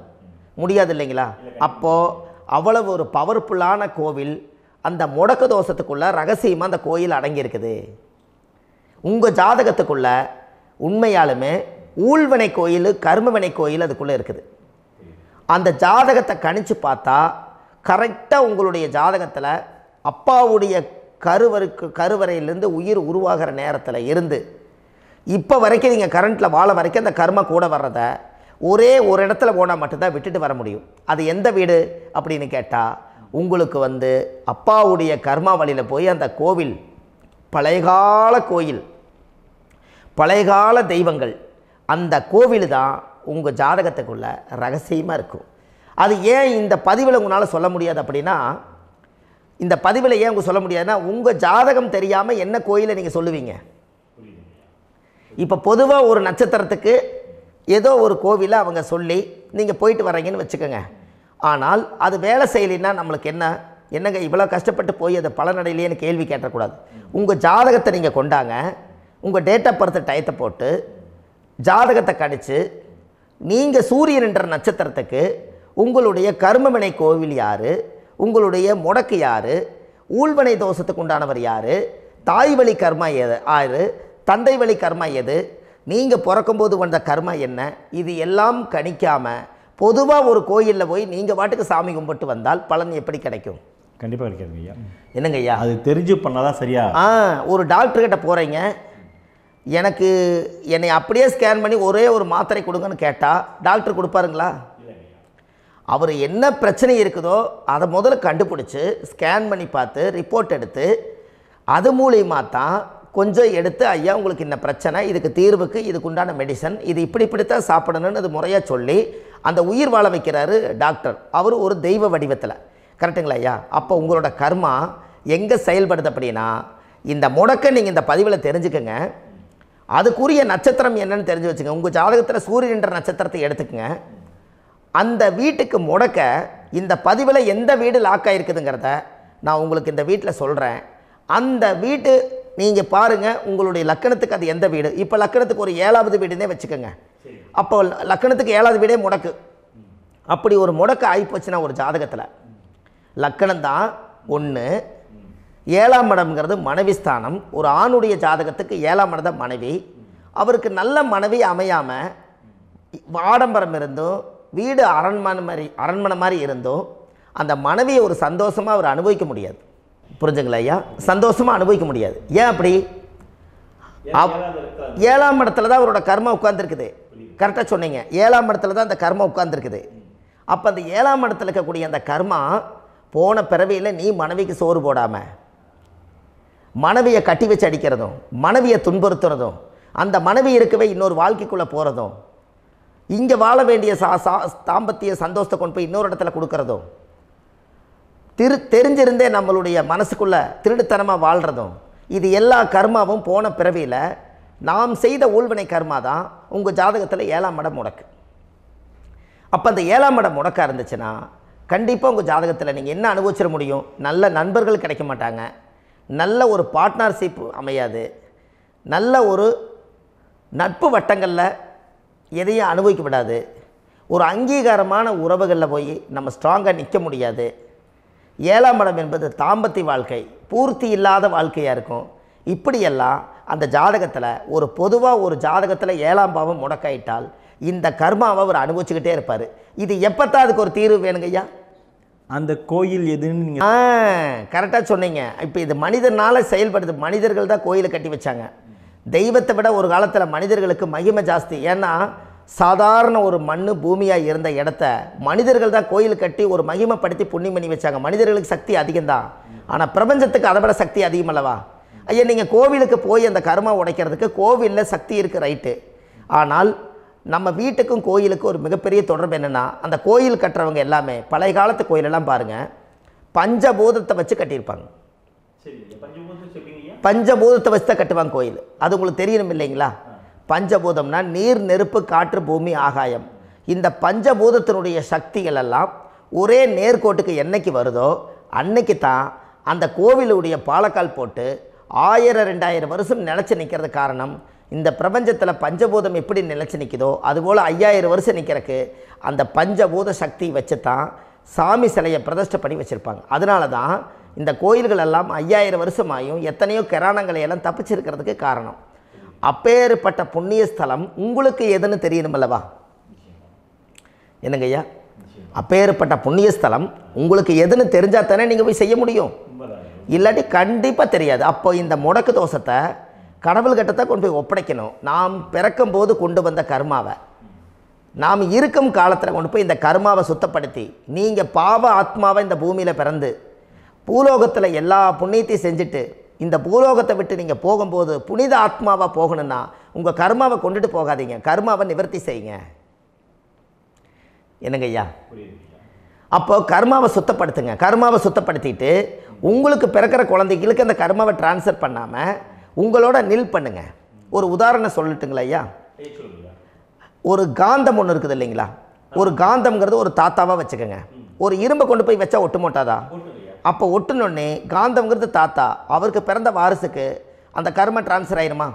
முடியாது இல்லைங்களா? அப்போது அவ்வளவு ஒரு பவர்ஃபுல்லான கோவில் அந்த முடக்கு தோஷத்துக்குள்ளே ரகசியமாக அந்த கோயில் அடங்கியிருக்குது. உங்கள் ஜாதகத்துக்குள்ள உண்மையாலுமே ஊழ்வினை கோயில், கர்மவினை கோயில் அதுக்குள்ளே இருக்குது. அந்த ஜாதகத்தை கணிச்சு பார்த்தா கரெக்டாக உங்களுடைய ஜாதகத்தில் அப்பாவுடைய கருவறையிலேருந்து உயிர் உருவாகிற நேரத்தில் இருந்து இப்போ வரைக்கும் நீங்கள் கரண்ட்டில் வாழ வரைக்கும் அந்த கர்ம கூட வர்றத ஒரே ஒரு இடத்துல போனால் மட்டும்தான் விட்டுட்டு வர முடியும். அது எந்த வீடு அப்படின்னு கேட்டால் உங்களுக்கு வந்து அப்பாவுடைய கர்மா வழியில் போய் அந்த கோவில் பழையகால கோயில், பழையகால தெய்வங்கள், அந்த கோவில் தான் உங்கள் ஜாதகத்துக்குள்ள ரகசியமாக இருக்கும். அது ஏன் இந்த பதிவில் உங்களால் சொல்ல முடியாது அப்படின்னா, இந்த பதிவில் ஏன் உங்க சொல்ல முடியாதுன்னா உங்கள் ஜாதகம் தெரியாமல் என்ன கோயிலை நீங்கள் சொல்லுவீங்க? இப்போ பொதுவாக ஒரு நட்சத்திரத்துக்கு ஏதோ ஒரு கோவிலை அவங்க சொல்லி நீங்கள் போயிட்டு வரீங்கன்னு வச்சுக்கோங்க. ஆனால் அது வேலை செய்யலைன்னா நம்மளுக்கு என்னங்க இவ்வளோ கஷ்டப்பட்டு போய் அதை பலனடையிலேன்னு கேள்வி கேட்டக்கூடாது. உங்கள் ஜாதகத்தை நீங்கள் கொண்டாங்க, உங்கள் டேட் ஆஃப் பர்த் டயத்தை போட்டு ஜாதகத்தை கணிச்சு நீங்கள் சூரியன்ன்ற நட்சத்திரத்துக்கு உங்களுடைய கர்மவினை கோவில் யார், உங்களுடைய முடக்கு யார், ஊழ்வினை தோஷத்துக்கு உண்டானவர் யார், தாய் வழி கர்மா யார், தந்தை வழி கர்மா எது, நீங்கள் பிறக்கும்போது வந்த கர்மா என்ன, இது எல்லாம் கணிக்காமல் பொதுவாக ஒரு கோயிலில் போய் நீங்கள் பாட்டுக்கு சாமி கும்பிட்டு வந்தால் பலன் எப்படி கிடைக்கும்?
கண்டிப்பாக கிடைக்காது ஐயா.
என்னங்க ஐயா?
அது தெரிஞ்சு பண்ணாதான் சரியா?
ஒரு டாக்டர்கிட்ட போகிறீங்க, என்னை அப்படியே ஸ்கேன் பண்ணி ஒரே ஒரு மாத்திரை கொடுங்கன்னு கேட்டால் டாக்டர் கொடுப்பாருங்களா? அவர் என்ன பிரச்சனை இருக்குதோ அதை முதல்ல கண்டுபிடிச்சி ஸ்கேன் பண்ணி பார்த்து ரிப்போர்ட் எடுத்து அது மூலியமாக தான் கொஞ்சம் எடுத்து ஐயா உங்களுக்கு இந்த பிரச்சனை, இதுக்கு தீர்வுக்கு இதுக்கு உண்டான மெடிசன், இது இப்படித்தான் சாப்பிடணும்னு அது முறையாக சொல்லி அந்த உயிர் வாழ வைக்கிறாரு டாக்டர். அவர் ஒரு தெய்வ வடிவத்தில். கரெக்டுங்களா ஐயா? அப்போ உங்களோட கர்மா எங்கே செயல்படுது அப்படின்னா இந்த முடக்க நீங்கள் இந்த பதிவில் தெரிஞ்சுக்கங்க. அதுக்குரிய நட்சத்திரம் என்னன்னு தெரிஞ்சு வச்சுங்க. உங்கள் ஜாதகத்தில் சூரியன்ற நட்சத்திரத்தை எடுத்துக்கங்க. அந்த வீட்டுக்கு முடக்க இந்த பதிவில் எந்த வீடு லாக் ஆகிருக்குதுங்கிறத நான் உங்களுக்கு இந்த வீட்டில் சொல்கிறேன். அந்த வீட்டு நீங்கள் பாருங்கள், உங்களுடைய லக்கணத்துக்கு அது எந்த வீடு. இப்போ லக்கணத்துக்கு ஒரு 7வது வீடுன்னே வச்சுக்கோங்க. அப்போ லக்கணத்துக்கு 7வது வீடே முடக்கு. அப்படி ஒரு முடக்கு ஆகிப்போச்சுன்னா ஒரு ஜாதகத்தில் லக்கணம் தான் 1, 7ஆம் இடம்ங்கிறது மனைவி ஸ்தானம். ஒரு ஆணுடைய ஜாதகத்துக்கு 7ஆம் இடம் தான் மனைவி. அவருக்கு நல்ல மனைவி அமையாமல் ஆடம்பரம் இருந்தும் வீடு அரண்மனை மாதிரி இருந்தும் அந்த மனைவியை ஒரு சந்தோஷமாக அவர் அனுபவிக்க முடியாது. புரிஞ்சுங்களா ஐயா? சந்தோஷமாக அனுபவிக்க முடியாது. ஏன் அப்படி? 7ஆம் இடத்துல தான் அவரோட கர்மா உட்கார்ந்துருக்குது. கரெக்டாக சொன்னீங்க. 7ஆம் இடத்துல தான் அந்த கர்மா உட்கார்ந்துருக்குது. அப்போ அந்த 7ஆம் இடத்துல இருக்கக்கூடிய அந்த கர்மா போன பிறவியில் நீ மனைவிக்கு சோறு போடாமல் மனைவியை கட்டி வச்சு அடிக்கிறதும், மனைவியை துன்புறுத்துறதும், அந்த மனைவி இருக்கவே இன்னொரு வாழ்க்கைக்குள்ளே போகிறதும், இங்கே வாழ வேண்டிய தாம்பத்திய சந்தோஷத்தை கொண்டு போய் இன்னொரு இடத்துல கொடுக்கறதும், தெரிஞ்சிருந்தே நம்மளுடைய மனசுக்குள்ளே திருடுத்தனமாக வாழ்கிறதும், இது எல்லா கர்மாவும் போன பிறவியில் நாம் செய்த ஊழ்வினை கர்மா தான் உங்கள் ஜாதகத்தில் 7ஆம் இடம் முடக்கு. அப்போ அந்த 7ஆம் இடம் முடக்காக இருந்துச்சுன்னா கண்டிப்பாக உங்கள் ஜாதகத்தில் நீங்கள் என்ன அனுபவிச்சிட முடியும்? நல்ல நண்பர்கள் கிடைக்க மாட்டாங்க, நல்ல ஒரு பார்ட்னர்ஷிப் அமையாது, நல்ல ஒரு நட்பு வட்டங்களில் எதையும் அனுபவிக்க விடாது, ஒரு அங்கீகாரமான உறவுகளில் போய் நம்ம ஸ்ட்ராங்காக நிற்க முடியாது. 7ஆம் இடம் என்பது தாம்பத்திய வாழ்க்கை, பூர்த்தி இல்லாத வாழ்க்கையாக இருக்கும். இப்படியெல்லாம் அந்த ஜாதகத்தில் ஒரு பொதுவாக ஒரு ஜாதகத்தில் 7ஆம் பாவம் முடக்காயிட்டால் இந்த கர்மாவை அவர் அனுபவிச்சுக்கிட்டே இருப்பார். இது எப்போத்தான் அதுக்கு ஒரு தீர்வு வேணுங்க ஐயா?
அந்த கோயில் எதுன்னு நீங்கள்
கரெக்டாக சொன்னீங்க. இப்போ இது மனிதனால் செயல்படுது. மனிதர்கள் தான் கோயிலை கட்டி வச்சாங்க. தெய்வத்தை விட ஒரு காலத்தில் மனிதர்களுக்கு மகிமை ஜாஸ்தி. ஏன்னா சாதாரண ஒரு மண் பூமியாக இருந்த இடத்த மனிதர்கள் தான் கோயில் கட்டி ஒரு மகிமைப்படுத்தி புண்ணியம் பண்ணி வச்சாங்க. மனிதர்களுக்கு சக்தி அதிகம்தான், ஆனால் பிரபஞ்சத்துக்கு அதை விட சக்தி அதிகமல்லவா? ஐயா, நீங்கள் கோவிலுக்கு போய் அந்த கர்மா உடைக்கிறதுக்கு கோவிலில் சக்தி இருக்குது, ரைட்டு. ஆனால் நம்ம வீட்டுக்கும் கோயிலுக்கும் ஒரு மிகப்பெரிய தொடர்பு என்னென்னா, அந்த கோயில் கட்டுறவங்க எல்லாமே பழைய காலத்து கோயிலெல்லாம் பாருங்கள், பஞ்சபூதத்தை வச்சு கட்டியிருப்பாங்க. பஞ்சபூதத்தை வச்சு தான் கட்டுவாங்க கோயில். அது உங்களுக்கு தெரியணும் இல்லைங்களா? பஞ்சபூதம்னா நீர், நெருப்பு, காற்று, பூமி, ஆகாயம். இந்த பஞ்சபூதத்தினுடைய சக்திகள் எல்லாம் ஒரே நேர்கோட்டுக்கு என்னைக்கு வருதோ அன்னைக்கு தான் அந்த கோவிலுடைய பாலக்கால் போட்டு 1000-2000 வருஷம் நிலச்சி நிற்கிறது. காரணம், இந்த பிரபஞ்சத்தில் பஞ்சபூதம் எப்படி நிலச்சி நிற்குதோ அதுபோல் 5000 வருஷம் நிற்கிறதுக்கு அந்த பஞ்சபூத சக்தி வச்சு தான் சாமி சிலையை பிரதிஷ்டை பண்ணி வச்சுருப்பாங்க. அதனால தான் இந்த கோயில்கள் எல்லாம் 5000 வருஷமாயும் எத்தனையோ கிராணங்களை எல்லாம் தப்பிச்சிருக்கிறதுக்கு காரணம். அப்பேற்பட்ட புண்ணிய ஸ்தலம் உங்களுக்கு எதுன்னு தெரியணுமல்லவா? என்னங்க ஐயா? அப்பேற்பட்ட புண்ணிய ஸ்தலம் உங்களுக்கு எதுன்னு தெரிஞ்சால் தானே நீங்கள் போய் செய்ய முடியும், இல்லாட்டி கண்டிப்பாக தெரியாது. அப்போ இந்த முடக்கு தோஷத்தை கடவுள்கிட்ட கொண்டு போய் ஒப்படைக்கணும். நாம் பிறக்கும் போது கொண்டு வந்த கர்மாவை நாம் இருக்கும் காலத்தில் கொண்டு போய் இந்த கர்மாவை சுத்தப்படுத்தி, நீங்கள் பாவ ஆத்மாவை இந்த பூமியில் பிறந்து பூலோகத்தில் எல்லா புண்ணியத்தையும் செஞ்சுட்டு இந்த பூலோகத்தை விட்டு நீங்கள் போகும்போது புனித ஆத்மாவாக போகணுன்னா உங்கள் கர்மாவை கொண்டுட்டு போகாதீங்க, கர்மாவை நிவர்த்தி செய்யுங்க. என்னங்க ஐயா? அப்போ கர்மாவை சுத்தப்படுத்துங்க. கர்மாவை சுத்தப்படுத்திட்டு உங்களுக்கு பிறக்கிற குழந்தைகளுக்கு அந்த கர்மாவை டிரான்ஸ்ஃபர் பண்ணாமல் உங்களோட நில் பண்ணுங்க. ஒரு உதாரணம் சொல்லட்டுங்களா ஐயா? ஒரு காந்தம் ஒன்று இருக்குது இல்லைங்களா? ஒரு காந்தம்ங்கிறது ஒரு தாத்தாவாக வச்சுக்கோங்க. ஒரு இரும்பை கொண்டு போய் வச்சா ஒட்டு மாட்டாதா? அப்போ ஒட்டுனோடனே காந்தம்ங்கிறது தாத்தா, அவருக்கு பிறந்த வாரிசுக்கு அந்த கர்ம டிரான்ஸ்ஃபர் ஆயிருமா?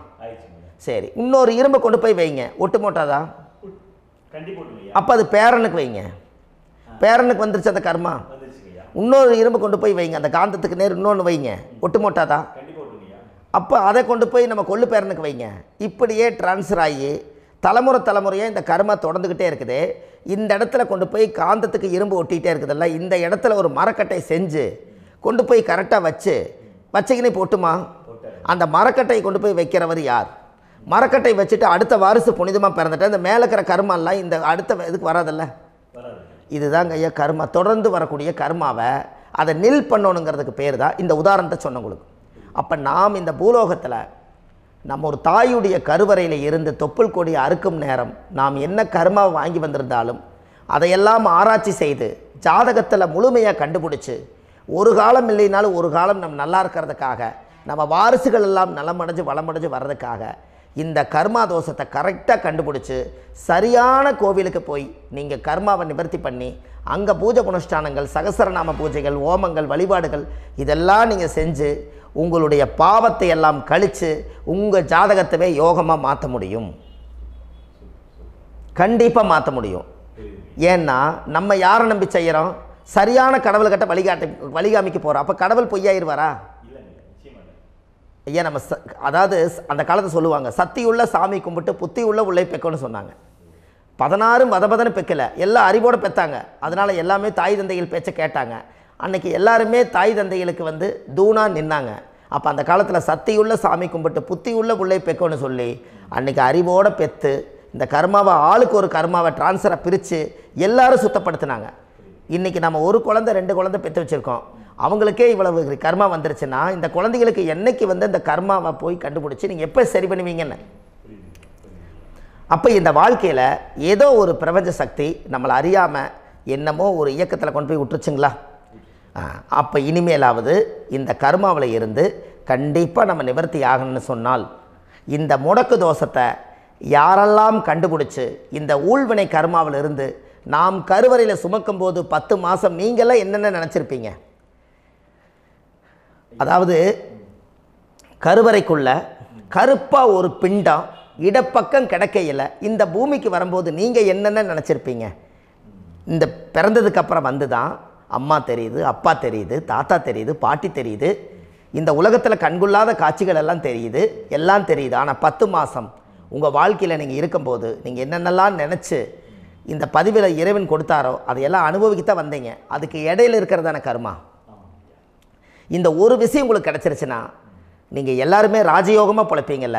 சரி, இன்னொரு இரும்பை கொண்டு போய் வைங்க, ஒட்டு மாட்டாதா? அப்போ அது பேரனுக்கு வைங்க, பேரனுக்கு வந்துருச்சு அந்த கர்மா. இன்னொரு இரும்பு கொண்டு போய் வைங்க, அந்த காந்தத்துக்கு நேர் இன்னொன்று வைங்க, ஒட்டு மாட்டாதா? அப்போ அதை கொண்டு போய் நம்ம கொள்ளு பேரனுக்கு வைங்க. இப்படியே டிரான்ஸ்ஃபர் ஆகி தலைமுறையாக இந்த கர்மா தொடர்ந்துக்கிட்டே இருக்குது. இந்த இடத்துல கொண்டு போய் காந்தத்துக்கு இரும்பு ஒட்டிகிட்டே இருக்குதுல்ல, இந்த இடத்துல ஒரு மரக்கட்டை செஞ்சு கொண்டு போய் கரெக்டாக வச்சுக்கினே போட்டுமா? அந்த மரக்கட்டையை கொண்டு போய் வைக்கிறவர் யார்? மரக்கட்டை வச்சுட்டு அடுத்த வாரிசு புனிதமாக பிறந்துட்டு அந்த மேலே இருக்கிற கர்மாலாம் இந்த அடுத்த இதுக்கு வராதில்ல. இதுதாங்க ஐயா கர்மா. தொடர்ந்து வரக்கூடிய கர்மாவை அதை நில் பண்ணணுங்கிறதுக்கு பேர் தான் இந்த உதாரணத்தை சொன்னவங்களுக்கு. அப்போ நாம் இந்த பூலோகத்தில் நம்ம ஒரு தாயுடைய கருவறையில் இருந்து தொப்புள் கொடி அறுக்கும் நேரம் நாம் என்ன கர்மாவை வாங்கி வந்திருந்தாலும் அதையெல்லாம் ஆராய்ச்சி செய்து ஜாதகத்தில் முழுமையாக கண்டுபிடிச்சி ஒரு காலம் இல்லைனாலும் ஒரு காலம் நம்ம நல்லா இருக்கிறதுக்காக, நம்ம வாரிசுகள் எல்லாம் நலமடைஞ்சு வளமடைஞ்சு வர்றதுக்காக இந்த கர்மா தோஷத்தை கரெக்டாக கண்டுபிடிச்சி சரியான கோவிலுக்கு போய் நீங்கள் கர்மாவை நிவர்த்தி பண்ணி அங்கே பூஜை புனஸ்தானங்கள், சகசரநாம பூஜைகள், ஓமங்கள், வழிபாடுகள் இதெல்லாம் நீங்கள் செஞ்சு உங்களுடைய பாவத்தை எல்லாம் கழித்து உங்கள் ஜாதகத்தவே யோகமாக மாற்ற முடியும். கண்டிப்பாக மாற்ற முடியும். ஏன்னா நம்ம யாரை நம்பி செய்கிறோம்? சரியான கடவுள்கிட்ட வழிகாமிக்க போகிறோம். அப்போ கடவுள் பொய்யாயிருவாரா? ஐயா, நம்ம அதாவது அந்த காலத்தை சொல்லுவாங்க, சத்தியுள்ள சாமி கும்பிட்டு புத்தி உள்ள உள்ளே பெக்கணும்னு சொன்னாங்க. 16 வதபதன்னு பெக்கலை, எல்லாம் அறிவோடு பெற்றாங்க. அதனால் எல்லாமே தாய் தந்தைகள் பேச்சை கேட்டாங்க. அன்றைக்கி எல்லாருமே தாய் தந்தைகளுக்கு தூணாக நின்னாங்க. அப்போ அந்த காலத்தில் சத்தியுள்ள சாமி கும்பிட்டு புத்தி உள்ள உள்ளே பெக்கணும்னு சொல்லி அன்றைக்கி அறிவோடு பெற்று இந்த கர்மாவை ஆளுக்கு ஒரு கர்மாவை டிரான்ஸ்ஃபரை பிரித்து எல்லாரும் சுத்தப்படுத்தினாங்க. இன்றைக்கி நம்ம ஒரு குழந்தை 2 குழந்தை பெற்று வச்சுருக்கோம். அவங்களுக்கே இவ்வளவு கர்மா வந்துருச்சுன்னா இந்த குழந்தைகளுக்கு என்னைக்கு இந்த கர்மாவை போய் கண்டுபிடிச்சி நீங்கள் எப்போ சரி பண்ணுவீங்கன்னு. அப்போ இந்த வாழ்க்கையில் ஏதோ ஒரு பிரபஞ்ச சக்தி நம்மளை அறியாமல் என்னமோ ஒரு இயக்கத்தில் கொண்டு போய் விட்டுருச்சுங்களா? அப்போ இனிமேலாவது இந்த கர்மாவில் இருந்து கண்டிப்பாக நம்ம நிவர்த்தி ஆகணும்னு சொன்னால் இந்த முடக்கு தோஷத்தை யாரெல்லாம் கண்டுபிடிச்சி இந்த ஊழ்வினை கர்மாவில் இருந்து நாம் கருவறையில் சுமக்கும் போது 10 மாதம் நீங்களாம் என்னென்ன நினச்சிருப்பீங்க? அதாவது கருவறைக்குள்ள கருப்பாக ஒரு பிண்டம் இடப்பக்கம் கிடக்கையில் இந்த பூமிக்கு வரும்போது நீங்கள் என்னென்ன நினச்சிருப்பீங்க? இந்த பிறந்ததுக்கு அப்புறம் வந்து தான் அம்மா தெரியுது, அப்பா தெரியுது, தாத்தா தெரியுது, பாட்டி தெரியுது, இந்த உலகத்தில் கண்கொள்ளாத காட்சிகள் எல்லாம் தெரியுது, எல்லாம் தெரியுது. ஆனால் 10 மாதம் உங்கள் வாழ்க்கையில் நீங்கள் இருக்கும்போது நீங்கள் என்னென்னலாம் நினச்சி இந்த பதிவில் இறைவன் கொடுத்தாரோ அதையெல்லாம் அனுபவிக்கத்தான் வந்தீங்க. அதுக்கு இடையில இருக்கிறதான கர்மா. இந்த ஒரு விஷயம் உங்களுக்கு கிடச்சிருச்சுன்னா நீங்கள் எல்லாருமே ராஜயோகமாக பிழைப்பீங்கள்ல.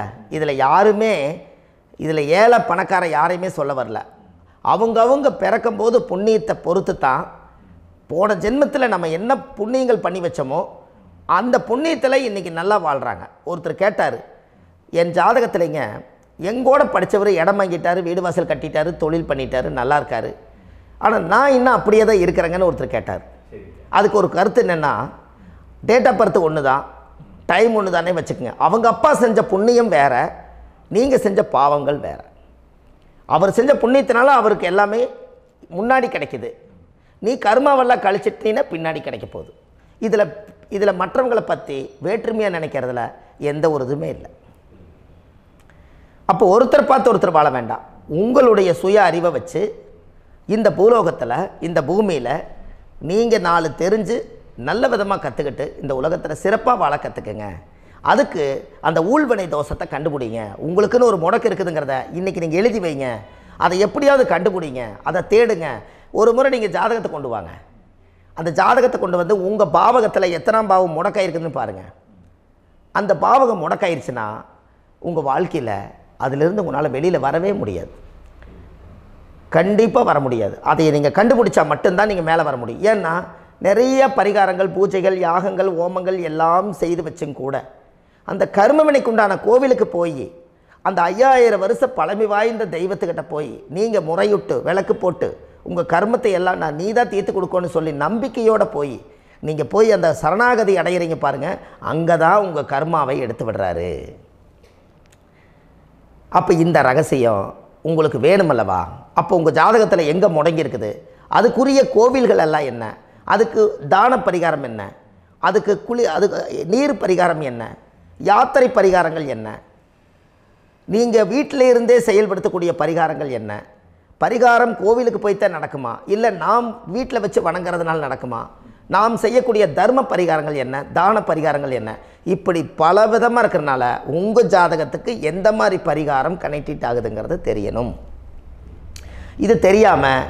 இதில் ஏழை பணக்கார யாரையுமே சொல்ல வரல. அவங்கவுங்க பிறக்கும்போது புண்ணியத்தை பொறுத்து தான் போன ஜென்மத்தில் நம்ம என்ன புண்ணியங்கள் பண்ணி வச்சோமோ அந்த புண்ணியத்தில் இன்றைக்கி நல்லா வாழ்கிறாங்க. ஒருத்தர் கேட்டார், என் ஜாதகத்தில்ங்க எங்கூட படித்தவர் இடம் வாங்கிட்டார், வீடு வாசல் கட்டிட்டார், தொழில் பண்ணிட்டார், நல்லா இருக்கார், ஆனால் நான் இன்னும் அப்படியே தான் இருக்கிறேங்கன்னு ஒருத்தர் கேட்டார். அதுக்கு ஒரு கருத்து என்னென்னா, டேட் ஆஃப் பர்த் ஒன்று தான், டைம் ஒன்று தானே வச்சுக்கோங்க. அவங்க அப்பா செஞ்ச புண்ணியம் வேறு, நீங்கள் செஞ்ச பாவங்கள் வேறு. அவர் செஞ்ச புண்ணியத்தினால அவருக்கு எல்லாமே முன்னாடி கிடைக்குது. நீ கர்மாவெல்லாம் கழிச்சிட்டினா பின்னாடி கிடைக்க போகுது. இதில் மற்றவங்களை பற்றி வேற்றுமையாக நினைக்கிறதுல எந்த ஒரு இதுவுமே இல்லை. அப்போ ஒருத்தர் பார்த்து ஒருத்தர் வாழ வேண்டாம். உங்களுடைய சுய அறிவை வச்சு இந்த பூலோகத்தில் இந்த பூமியில் நீங்கள் 4 தெரிஞ்சு நல்ல விதமாக கற்றுக்கிட்டு இந்த உலகத்தில் சிறப்பாக வாழ கற்றுக்குங்க. அதுக்கு அந்த ஊழ்வினை தோஷத்தை கண்டுபிடிங்க. உங்களுக்குன்னு ஒரு முடக்கு இருக்குதுங்கிறத இன்றைக்கி நீங்கள் எழுதி வைங்க. அதை எப்படியாவது கண்டுபிடிங்க, அதை தேடுங்க. ஒரு முறை நீங்கள் ஜாதகத்தை கொண்டு வாங்க. அந்த ஜாதகத்தை கொண்டு வந்து உங்கள் பாவகத்தில் எத்தனாம் பாவம் முடக்காயிருக்குதுன்னு பாருங்கள். அந்த பாவகம் முடக்காயிருச்சுன்னா உங்கள் வாழ்க்கையில் அதிலிருந்து உங்களால் வெளியில் வரவே முடியாது. கண்டிப்பாக வர முடியாது. அதை நீங்கள் கண்டுபிடிச்சா மட்டும்தான் நீங்கள் மேலே வர முடியும். ஏன்னா நிறைய பரிகாரங்கள், பூஜைகள், யாகங்கள், ஓமங்கள் எல்லாம் செய்து வச்சும் கூட அந்த கர்மவினைக்கு உண்டான கோவிலுக்கு போய் அந்த 5000 வருஷ பழமை வாய்ந்த தெய்வத்துக்கிட்ட போய் நீங்கள் முறையிட்டு விளக்கு போட்டு உங்கள் கர்மத்தை எல்லாம் நான் நீ தான் தீர்த்து கொடுக்கணும்னு சொல்லி நம்பிக்கையோடு போய் நீங்கள் போய் அந்த சரணாகதி அடையிறீங்க பாருங்கள், அங்கே தான் உங்கள் கர்மாவை எடுத்து விடுறாரு. அப்போ இந்த ரகசியம் உங்களுக்கு வேணுமல்லவா? அப்போ உங்கள் ஜாதகத்தில் எங்கே முடங்கி இருக்குது, அதுக்குரிய கோவில்கள் எல்லாம் என்ன, அதுக்கு தான பரிகாரம் என்ன, அதுக்கு நீர் பரிகாரம் என்ன, யாத்திரை பரிகாரங்கள் என்ன, நீங்கள் வீட்டில் இருந்தே செயல்படுத்தக்கூடிய பரிகாரங்கள் என்ன, பரிகாரம் கோவிலுக்கு போய்த்தான் நடக்குமா, இல்லை நாம் வீட்டில் வச்சு வணங்குறதுனால நடக்குமா, நாம் செய்யக்கூடிய தர்ம பரிகாரங்கள் என்ன, தான பரிகாரங்கள் என்ன, இப்படி பல விதமாக இருக்கிறனால உங்கள் ஜாதகத்துக்கு எந்த மாதிரி பரிகாரம் கனெக்ட் ஆகுதுங்கிறது தெரியணும். இது தெரியாமல்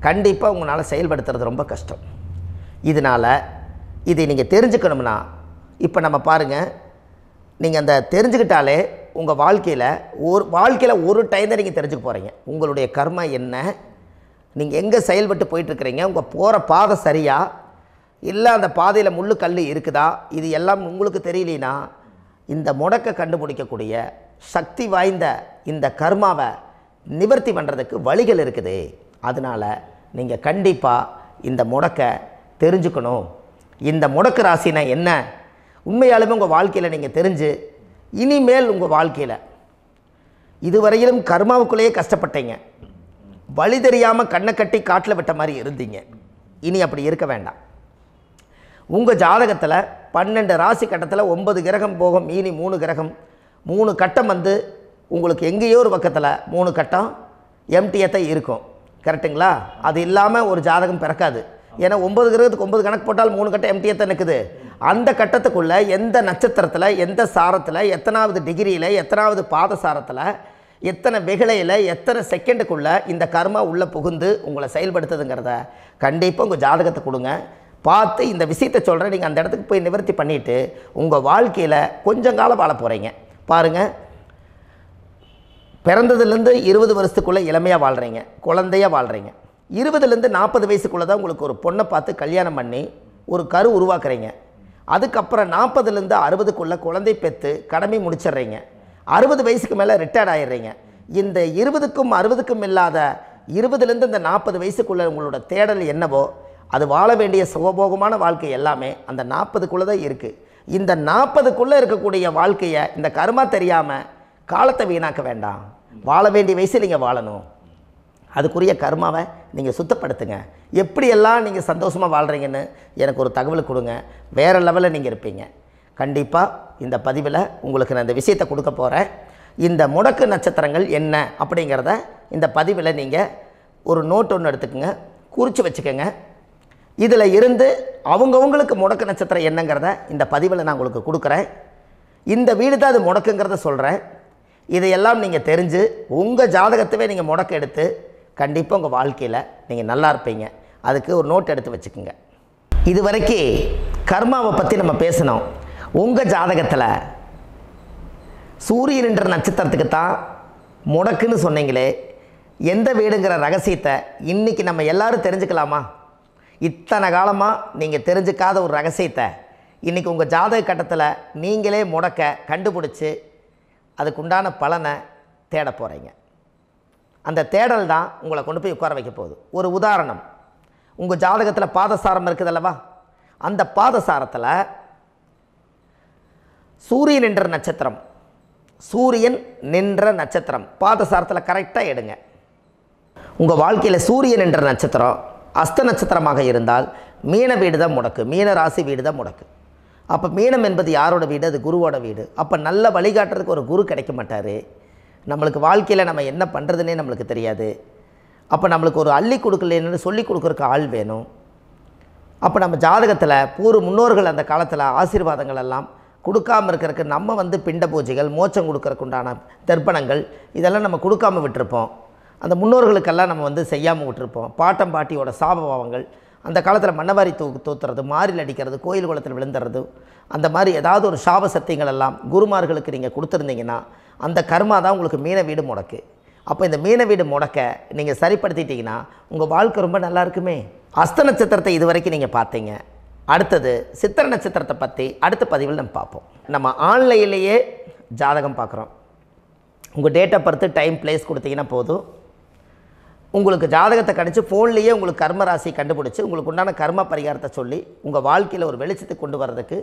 கண்டிப்பாக உங்களால் செயல்படுத்துறது ரொம்ப கஷ்டம். இதனால் இதை நீங்கள் தெரிஞ்சுக்கணும்னா இப்போ நம்ம பாருங்கள், நீங்கள் அந்த தெரிஞ்சுக்கிட்டாலே உங்கள் வாழ்க்கையில் ஒரு டைம் தான் நீங்கள் தெரிஞ்சுக்க போகிறீங்க. உங்களுடைய கர்மா என்ன, நீங்கள் எங்கே செயல்பட்டு போயிட்டுருக்கிறீங்க, உங்கள் போகிற பாதை சரியா இல்லை அந்த பாதையில் முள்ளு கல் இருக்குதா, இது எல்லாம் உங்களுக்கு தெரியலனா இந்த முடக்கை கண்டுபிடிக்கக்கூடிய சக்தி வாய்ந்த இந்த கர்மாவை நிவர்த்தி பண்ணுறதுக்கு வழிகள் இருக்குது. அதனால் நீங்கள் கண்டிப்பாக இந்த முடக்கை தெரிஞ்சுக்கணும். இந்த முடக்கு ராசினா என்ன உண்மையாலுமே உங்கள் வாழ்க்கையில் நீங்கள் தெரிஞ்சு இனிமேல் உங்கள் வாழ்க்கையில் இதுவரையிலும் கர்மாவுக்குள்ளேயே கஷ்டப்பட்டீங்க, வழி தெரியாமல் கண்ணை கட்டி காட்டில் விட்ட மாதிரி இருந்தீங்க. இனி அப்படி இருக்க வேண்டாம். உங்கள் ஜாதகத்தில் 12 ராசி கட்டத்தில் 9 கிரகம் போகும், மீனி 3 கிரகம், 3 கட்டம் வந்து உங்களுக்கு எங்கேயோ ஒரு பக்கத்தில் 3 கட்டம் எம்டியாக தான் இருக்கும். கரெக்டுங்களா? அது இல்லாமல் ஒரு ஜாதகம் பிறக்காது. ஏன்னா 9 கிரகத்துக்கு 9 கணக்கு போட்டால் 3 கட்டம் எம்டியாக தான் நிற்குது. அந்த கட்டத்துக்குள்ளே எந்த நட்சத்திரத்தில், எந்த சாரத்தில், எத்தனாவது டிகிரியில், எத்தனாவது பாத சாரத்தில், எத்தனை வெகுளையில், எத்தனை செகண்டுக்குள்ளே இந்த கர்மா உள்ளே புகுந்து உங்களை செயல்படுத்துதுங்கிறத கண்டிப்பாக உங்கள் ஜாதகத்தை கொடுங்க. பார்த்து இந்த விஷயத்தை சொல்கிறேன். நீங்கள் அந்த இடத்துக்கு போய் நிவர்த்தி பண்ணிவிட்டு உங்கள் வாழ்க்கையில் கொஞ்சம் காலம் வாழ போகிறீங்க. பாருங்கள், பிறந்ததுலேருந்து 20 வருஷத்துக்குள்ளே இளமையாக வாழ்கிறீங்க, குழந்தையாக வாழ்கிறீங்க. 20லேருந்து 40 வயசுக்குள்ளே தான் உங்களுக்கு ஒரு பொண்ணை பார்த்து கல்யாணம் பண்ணி ஒரு கரு உருவாக்குறீங்க. அதுக்கப்புறம் 40லேருந்து 60க்குள்ளே குழந்தை பெற்று கடமை முடிச்சிடுறீங்க. 60 வயசுக்கு மேலே ரிட்டையர்ட் ஆகிடுறீங்க. இந்த 20க்கும் 60க்கும் இல்லாத 20லேருந்து இந்த 40 வயசுக்குள்ளே உங்களோட தேடல் என்னவோ அது வாழ வேண்டிய சுகபோகமான வாழ்க்கை எல்லாமே அந்த 40க்குள்ளே தான் இருக்குது. இந்த 40க்குள்ளே இருக்கக்கூடிய வாழ்க்கையை இந்த கர்மா தெரியாமல் காலத்தை வீணாக்க வேண்டாம். வாழ வேண்டிய வயசில் நீங்கள் வாழணும். அதுக்குரிய கர்மாவை நீங்கள் சுத்தப்படுத்துங்க. எப்படியெல்லாம் நீங்கள் சந்தோஷமாக வாழ்கிறீங்கன்னு எனக்கு ஒரு தகவல் கொடுங்க. வேறு லெவலில் நீங்கள் இருப்பீங்க. கண்டிப்பாக இந்த பதிவில் உங்களுக்கு நான் இந்த விஷயத்தை கொடுக்க போகிறேன். இந்த முடக்கு நட்சத்திரங்கள் என்ன அப்படிங்கிறத இந்த பதிவில் நீங்கள் ஒரு நோட் ஒன்று எடுத்துக்கோங்க, குறித்து வச்சுக்கோங்க. இதில் இருந்து அவங்கவுங்களுக்கு முடக்கு நட்சத்திரம் என்னங்கிறத இந்த பதிவில் நான் உங்களுக்கு கொடுக்குறேன். இந்த வீடு தான் அது முடக்குங்கிறத சொல்கிறேன். இதையெல்லாம் நீங்கள் தெரிஞ்சு உங்கள் ஜாதகத்தவே நீங்கள் முடக்கு எடுத்து கண்டிப்பாக உங்கள் வாழ்க்கையில் நீங்கள் நல்லா இருப்பீங்க. அதுக்கு ஒரு நோட் எடுத்து வச்சுக்கோங்க. இது வரைக்கும் கர்மாவை பற்றி நம்ம பேசினோம். உங்கள் ஜாதகத்தில் சூரியன் என்ற நட்சத்திரத்துக்கு தான் முடக்குன்னு சொன்னீங்களே, எந்த வீடுங்கிற ரகசியத்தை இன்றைக்கி நம்ம எல்லோரும் தெரிஞ்சுக்கலாமா? இத்தனை காலமாக நீங்கள் தெரிஞ்சுக்காத ஒரு ரகசியத்தை இன்றைக்கி உங்கள் ஜாதக கட்டத்தில் நீங்களே முடக்க கண்டுபிடிச்சி அதுக்குண்டான பலனை தேட போகிறீங்க. அந்த தேடல் தான் உங்களை கொண்டு போய் உட்கார வைக்க போகுது. ஒரு உதாரணம், உங்கள் ஜாதகத்தில் பாதசாரம் இருக்குது அல்லவா? அந்த பாதசாரத்தில் சூரியன் என்ற நட்சத்திரம், சூரியன் நின்ற நட்சத்திரம் பாதசாரத்தில் கரெக்டாக எடுங்க. உங்கள் வாழ்க்கையில் சூரியன் என்ற நட்சத்திரம் அஸ்த நட்சத்திரமாக இருந்தால் மீன வீடு தான் முடக்கு, மீன ராசி வீடு தான் முடக்கு. அப்போ மீனம் என்பது யாரோட வீடு? அது குருவோட வீடு. அப்போ நல்ல வழிகாட்டுறதுக்கு ஒரு குரு கிடைக்க மாட்டார். நம்மளுக்கு வாழ்க்கையில் நம்ம என்ன பண்ணுறதுனே நம்மளுக்கு தெரியாது. அப்போ நம்மளுக்கு ஒரு அள்ளி கொடுக்கலன்னு சொல்லி கொடுக்குறக்கு ஆள் வேணும். அப்போ நம்ம ஜாதகத்தில் முன்னோர்கள் அந்த காலத்தில் ஆசீர்வாதங்கள் எல்லாம் கொடுக்காமல் இருக்கிறதுக்கு நம்ம பிண்ட பூஜைகள், மோட்சம் கொடுக்கறதுக்கு உண்டான தர்ப்பணங்கள் இதெல்லாம் நம்ம கொடுக்காமல் விட்டுருப்போம். அந்த முன்னோர்களுக்கெல்லாம் நம்ம செய்யாமல் விட்டுருப்போம். பாட்டம் பாட்டியோட சாபபாவங்கள், அந்த காலத்தில் மண்ணவாரி தூத்துறது, மாறில் அடிக்கிறது, கோயில் குளத்தில் விழுந்துறது, அந்த மாதிரி ஏதாவது ஒரு சாப சத்தியங்கள் எல்லாம் குருமார்களுக்கு நீங்கள் கொடுத்துருந்தீங்கன்னா அந்த கர்மா தான் உங்களுக்கு மீன வீடு முடக்கு. அப்போ இந்த மீன வீடு முடக்க நீங்கள் சரிப்படுத்திட்டீங்கன்னா உங்கள் வாழ்க்கை ரொம்ப நல்லா இருக்குமே. அஸ்த நட்சத்திரத்தை இது வரைக்கும் நீங்கள் பார்த்தீங்க. அடுத்தது சித்திரை நட்சத்திரத்தை பற்றி அடுத்த பதிவில் நம்ம பார்ப்போம். நம்ம ஆன்லைன்லேயே ஜாதகம் பார்க்குறோம். உங்கள் date of birth, time, place கொடுத்தீங்கன்னா போதும். உங்களுக்கு ஜாதகத்தை கணிச்சு ஃபோன்லேயே உங்களுக்கு கர்ம ராசி கண்டுபிடிச்சி உங்களுக்கு உண்டான கர்ம பரிகாரத்தை சொல்லி உங்கள் வாழ்க்கையில் ஒரு வெளிச்சத்தை கொண்டு வர்றதுக்கு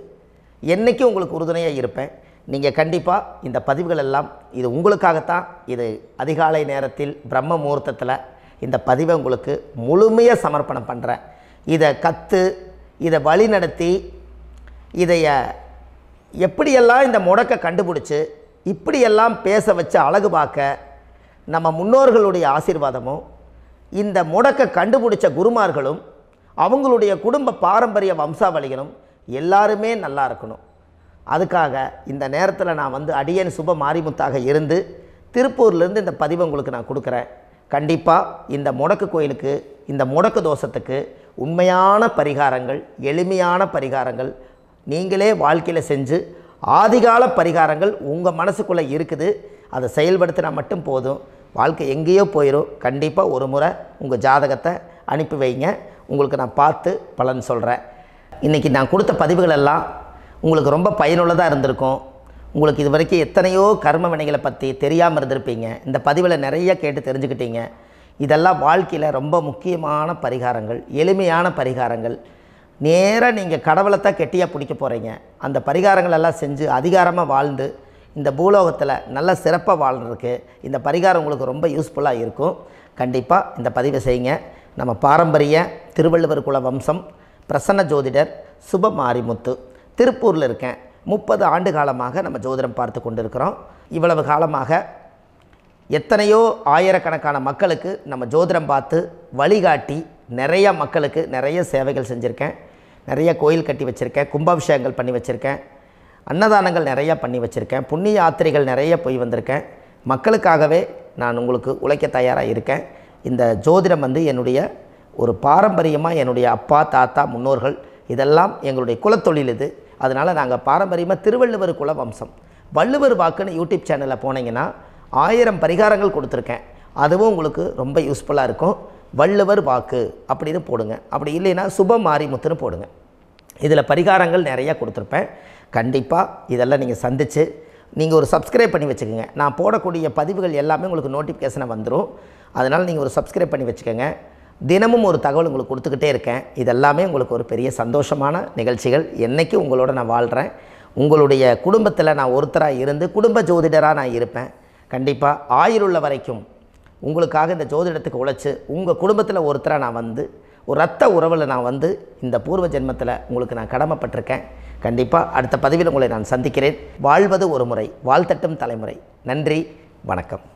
என்றைக்கும் உங்களுக்கு உறுதுணையாக இருப்பேன். நீங்கள் கண்டிப்பாக இந்த பதிவுகள் எல்லாம் இது உங்களுக்காகத்தான். இது அதிகாலை நேரத்தில் பிரம்ம முகூர்த்தத்தில் இந்த பதிவை உங்களுக்கு முழுமையாக சமர்ப்பணம் பண்ணுறேன். இதை கற்று இதை வழி நடத்தி இதைய எப்படியெல்லாம் இந்த முடக்கை கண்டுபிடிச்சி இப்படியெல்லாம் பேச வச்சு அழகு பார்க்க நம்ம முன்னோர்களுடைய ஆசீர்வாதமும் இந்த முடக்கை கண்டுபிடிச்ச குருமார்களும் அவங்களுடைய குடும்ப பாரம்பரிய வம்சாவளிகளும் எல்லாருமே நல்லா இருக்கணும். அதுக்காக இந்த நேரத்தில் நான் அடியேன் சுப மாரிமுத்தாக இருந்து திருப்பூர்லேருந்து இந்த பதிவை உங்களுக்கு நான் கொடுக்குறேன். கண்டிப்பாக இந்த முடக்கு கோயிலுக்கு, இந்த முடக்கு தோஷத்துக்கு உண்மையான பரிகாரங்கள், எளிமையான பரிகாரங்கள் நீங்களே வாழ்க்கையில் செஞ்சு ஆதிகால பரிகாரங்கள் உங்கள் மனசுக்குள்ளே இருக்குது. அதை செயல்படுத்தினா மட்டும் போதும், வாழ்க்கை எங்கேயோ போயிடும். கண்டிப்பாக ஒரு முறை உங்கள் ஜாதகத்தை அனுப்பி வைங்க, உங்களுக்கு நான் பார்த்து பலன் சொல்கிறேன். இன்றைக்கி நான் கொடுத்த பதிவுகள் எல்லாம் உங்களுக்கு ரொம்ப பயனுள்ளதாக இருந்திருக்கும். உங்களுக்கு இது வரைக்கும் எத்தனையோ கர்ம வினைகளை பற்றி தெரியாமல் இருந்திருப்பீங்க. இந்த பதிவில் நிறைய கேட்டு தெரிஞ்சுக்கிட்டீங்க. இதெல்லாம் வாழ்க்கையில் ரொம்ப முக்கியமான பரிகாரங்கள், எளிமையான பரிகாரங்கள். நேராக நீங்கள் கடவுளை தான் கெட்டியாக பிடிக்க போகிறீங்க. அந்த பரிகாரங்கள் எல்லாம் செஞ்சு அதிகாரமாக வாழ்ந்து இந்த பூலோகத்தில் நல்ல சிறப்பாக வாழ்கிறதுக்கு இந்த பரிகாரம் உங்களுக்கு ரொம்ப யூஸ்ஃபுல்லாக இருக்கும். கண்டிப்பாக இந்த பதிவை செய்யுங்க. நம்ம பாரம்பரிய திருவள்ளுவர் குல வம்சம், பிரசன்ன ஜோதிடர் சுப மாரிமுத்து, திருப்பூரில் இருக்கேன். 30 ஆண்டு காலமாக நம்ம ஜோதிடம் பார்த்து கொண்டு இருக்கிறோம். இவ்வளவு காலமாக எத்தனையோ ஆயிரக்கணக்கான மக்களுக்கு நம்ம ஜோதிடம் பார்த்து வழிகாட்டி நிறைய மக்களுக்கு நிறைய சேவைகள் செஞ்சுருக்கேன். நிறைய கோயில் கட்டி வச்சுருக்கேன், கும்பாபிஷேகங்கள் பண்ணி வச்சுருக்கேன், அன்னதானங்கள் நிறையா பண்ணி வச்சுருக்கேன், புண்ணிய யாத்திரைகள் நிறைய போய் வந்திருக்கேன். மக்களுக்காகவே நான் உங்களுக்கு உழைக்க தயாராக இருக்கேன். இந்த ஜோதிடம் என்னுடைய ஒரு பாரம்பரியமாக என்னுடைய அப்பா, தாத்தா, முன்னோர்கள் இதெல்லாம் எங்களுடைய குலத்தொழில் இது. அதனால் நாங்கள் பாரம்பரியமாக திருவள்ளுவர் குல வம்சம். வள்ளுவர் வாக்குன்னு யூடியூப் சேனலில் போனீங்கன்னா 1000 பரிகாரங்கள் கொடுத்துருக்கேன். அதுவும் உங்களுக்கு ரொம்ப யூஸ்ஃபுல்லாக இருக்கும். வள்ளுவர் வாக்கு அப்படின்னு போடுங்க. அப்படி இல்லைன்னா சுப மாரிமுத்துன்னு போடுங்க. இதில் பரிகாரங்கள் நிறையா கொடுத்துருப்பேன். கண்டிப்பாக இதெல்லாம் நீங்கள் சந்தித்து நீங்கள் ஒரு சப்ஸ்கிரைப் பண்ணி வச்சுக்கோங்க. நான் போடக்கூடிய பதிவுகள் எல்லாமே உங்களுக்கு நோட்டிஃபிகேஷனை வந்துடும். அதனால் நீங்கள் ஒரு சப்ஸ்கிரைப் பண்ணி வச்சுக்கோங்க. தினமும் ஒரு தகவல் உங்களுக்கு கொடுத்துக்கிட்டே இருக்கேன். இதெல்லாமே உங்களுக்கு ஒரு பெரிய சந்தோஷமான நிகழ்ச்சிகள். என்றைக்கும் உங்களோட நான் வாழ்கிறேன். உங்களுடைய குடும்பத்தில் நான் ஒருத்தராக இருந்து குடும்ப ஜோதிடராக நான் இருப்பேன். கண்டிப்பாக ஆயுளுள்ள வரைக்கும் உங்களுக்காக இந்த ஜோதிடத்துக்கு உழைச்சி உங்கள் குடும்பத்தில் ஒருத்தராக நான் வந்து ஒரு ரத்த உறவில் நான் வந்து இந்த பூர்வ ஜென்மத்தில் உங்களுக்கு நான் கடமைப்பட்டிருக்கேன். கண்டிப்பாக அடுத்த பதிவில் உங்களை நான் சந்திக்கிறேன். வாழ்வது ஒரு முறை, வாழ்த்தட்டும் தலைமுறை. நன்றி, வணக்கம்.